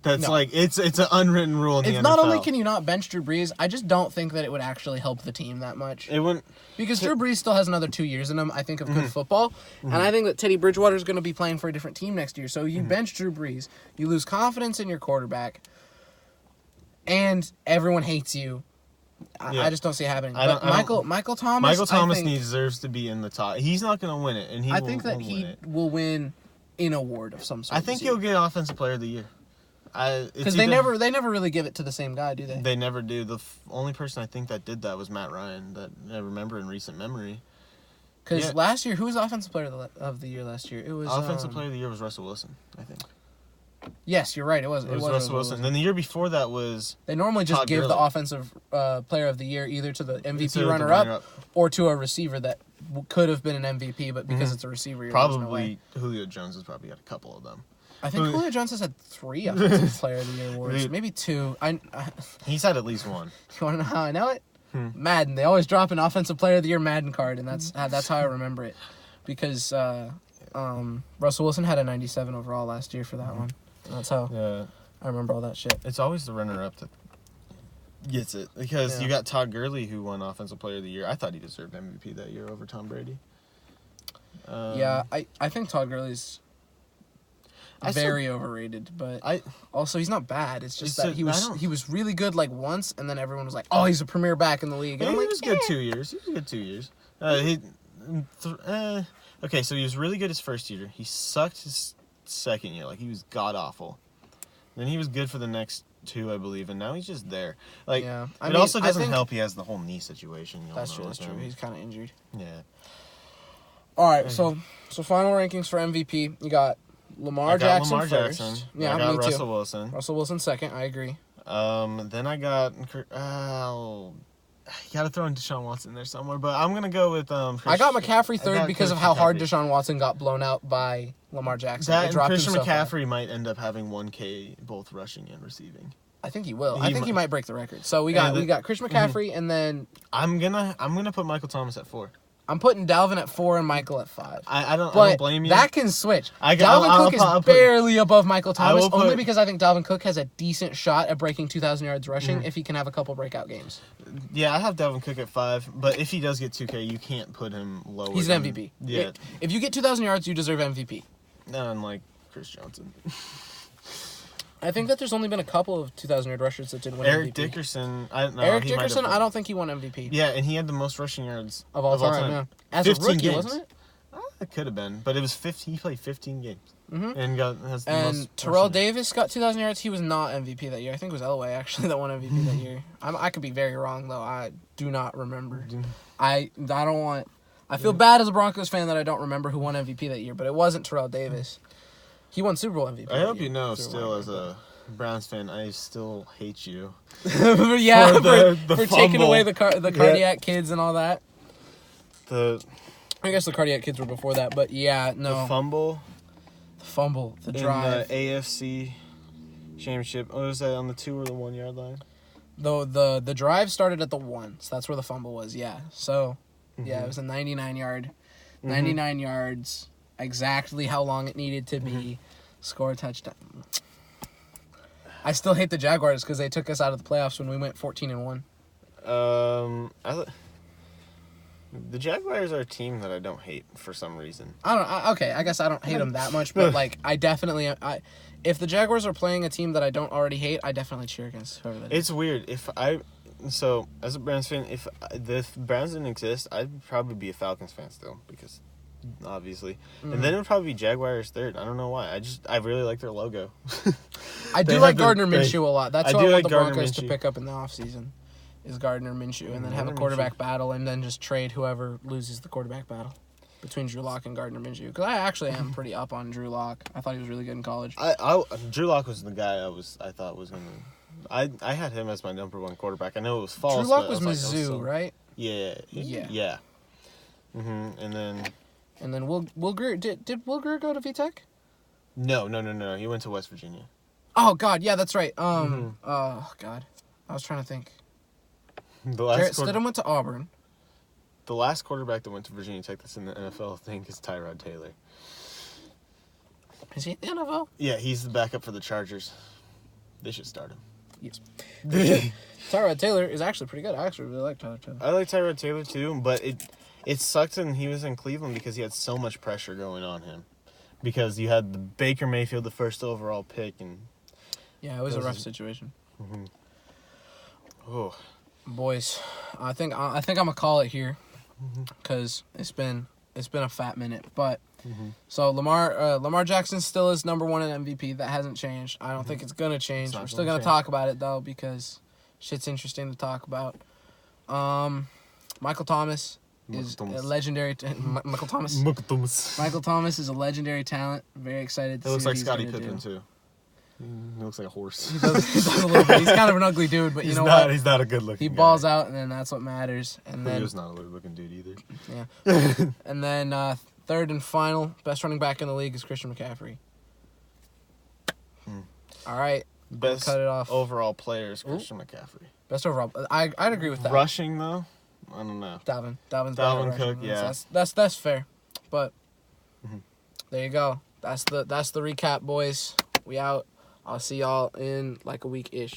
That's it's an unwritten rule in the NFL. Not only can you not bench Drew Brees, I just don't think that it would actually help the team that much. It wouldn't. Because Drew Brees still has another 2 years in him, I think, of good football. Mm-hmm. And I think that Teddy Bridgewater is going to be playing for a different team next year. So you bench Drew Brees, you lose confidence in your quarterback, and everyone hates you. I just don't see it happening. But Michael Thomas deserves to be in the top. He's not going to win it, and I think that he will win an award of some sort. I think he'll get Offensive Player of the Year. Because they never really give it to the same guy, do they? They never do. The only person I think that did that was Matt Ryan, that I remember in recent memory. Because last year, who was Offensive Player of the Year last year? It was Offensive Player of the Year was Russell Wilson, I think. Yes, you're right. It was Russell Wilson. Then the year before that was they normally just Todd give Gurley. the Offensive Player of the Year either to the MVP runner-up or to a receiver that could have been an MVP, but because it's a receiver, you're probably Julio Jones has probably got a couple of them. I think Julio Jones has had 3 Offensive Player of the Year awards, maybe 2. He's had at least 1. You want to know how I know it? Madden. They always drop an Offensive Player of the Year Madden card, and that's how I remember it. Because Russell Wilson had a 97 overall last year for that one. That's how I remember all that shit. It's always the runner-up that gets it. Because you got Todd Gurley, who won Offensive Player of the Year. I thought he deserved MVP that year over Tom Brady. I think Todd Gurley's very overrated, but also he's not bad. It's just that he was really good once, and then everyone was like, "Oh, he's a premier back in the league." And he was good 2 years. He was good 2 years. Okay, so he was really good his first year. He sucked his second year. He was god awful. Then he was good for the next 2, I believe, and now he's just there. It also doesn't help. He has the whole knee situation. That's true. He's kind of injured. Yeah. All right, so final rankings for MVP. You got Lamar Jackson first. Yeah, I got me Russell Wilson. Russell Wilson second. I agree. Then I got. You got to throw in Deshaun Watson there somewhere, but I'm gonna go with I got McCaffrey third because of how hard Deshaun Watson got blown out by Lamar Jackson. That and Christian McCaffrey might end up having 1K both rushing and receiving. I think he will. I think he might break the record. So we got Christian McCaffrey, and then I'm gonna put Michael Thomas at 4. I'm putting Dalvin at 4 and Michael at 5. I don't blame you. That can switch. Dalvin Cook is barely above Michael Thomas, only because I think Dalvin Cook has a decent shot at breaking 2,000 yards rushing if he can have a couple breakout games. Yeah, I have Dalvin Cook at 5, but if he does get 2K, you can't put him lower. He's an MVP. Yeah. If you get 2,000 yards, you deserve MVP. Not unlike Chris Johnson. I think that there's only been a couple of 2,000-yard rushers that didn't win Eric MVP. Dickerson, I don't think he won MVP. Yeah, and he had the most rushing yards of all time. Yeah. As a rookie, games. Wasn't it? It could have been, but it was 15. He played 15 games, and has the most. Terrell Davis got 2,000 yards. He was not MVP that year. I think it was Elway actually that won MVP that year. I could be very wrong though. I do not remember. I don't want. I feel bad as a Broncos fan that I don't remember who won MVP that year, but it wasn't Terrell Davis. He won Super Bowl MVP. I hope you know, still as a Browns fan, I still hate you. Yeah, for taking away the cardiac kids and all that. I guess the cardiac kids were before that, but yeah, no. The fumble. Fumble, the drive. In the AFC Championship. What was that, on the 2 or the 1 yard line? The drive started at the 1, so that's where the fumble was, yeah. So, yeah, it was a 99 yards, exactly how long it needed to be, score a touchdown. I still hate the Jaguars because they took us out of the playoffs when we went 14-1. The Jaguars are a team that I don't hate for some reason. I guess I don't hate them that much, but like I definitely if the Jaguars are playing a team that I don't already hate, I definitely cheer against whoever that is. It's weird. So as a Browns fan, if the Browns didn't exist, I'd probably be a Falcons fan still, because obviously, and then it would probably be Jaguars third. I don't know why. I really like their logo. I do like Gardner Minshew a lot. That's I what do I want like the Gardner Broncos to Minshew. pick up in the offseason. Is Gardner Minshew, and then have a Gardner quarterback Minshew. battle, and then just trade whoever loses the quarterback battle between Drew Lock and Gardner Minshew. Because I actually am pretty up on Drew Lock. I thought he was really good in college. Drew Lock was the guy I thought was gonna. I had him as my number 1 quarterback. I know it was false. Drew Lock but was I like, Mizzou, right? Yeah. Yeah. And then Will Greer did Will Greer go to VTech? no. He went to West Virginia. Oh God, yeah, that's right. Oh God, I was trying to think. Jarrett Stidham went to Auburn. The last quarterback that went to Virginia Tech that's in the NFL, I think, is Tyrod Taylor. Is he in the NFL? Yeah, he's the backup for the Chargers. They should start him. Yes. Tyrod Taylor is actually pretty good. I actually really like Tyrod Taylor. I like Tyrod Taylor too, but it sucked when he was in Cleveland because he had so much pressure going on him. Because you had the Baker Mayfield, the first overall pick, and Yeah, it was a rough situation. oh, Boys, I think I'm gonna call it here, because it's been a fat minute. But so Lamar Jackson still is number 1 in MVP. That hasn't changed. I don't think it's gonna change. We're still gonna talk about it though, because shit's interesting to talk about. Michael Thomas is a legendary. Michael Thomas. Michael Thomas is a legendary talent. Very excited to see It looks what like he's Scottie gonna Pippen do. too. He looks like a horse. He does a little bit. He's kind of an ugly dude, but you know what? He's not a good looking. He balls out, and then that's what matters. And then Julio's not a good looking dude either. yeah, and then third and final, best running back in the league is Christian McCaffrey. All right, Best cut it off. overall player is Christian McCaffrey. Best overall. I'd agree with that. Rushing though, I don't know. Dalvin's Dalvin better Cook, rushing. yeah. That's fair, but there you go. That's the recap, boys. We out. I'll see y'all in like a week-ish.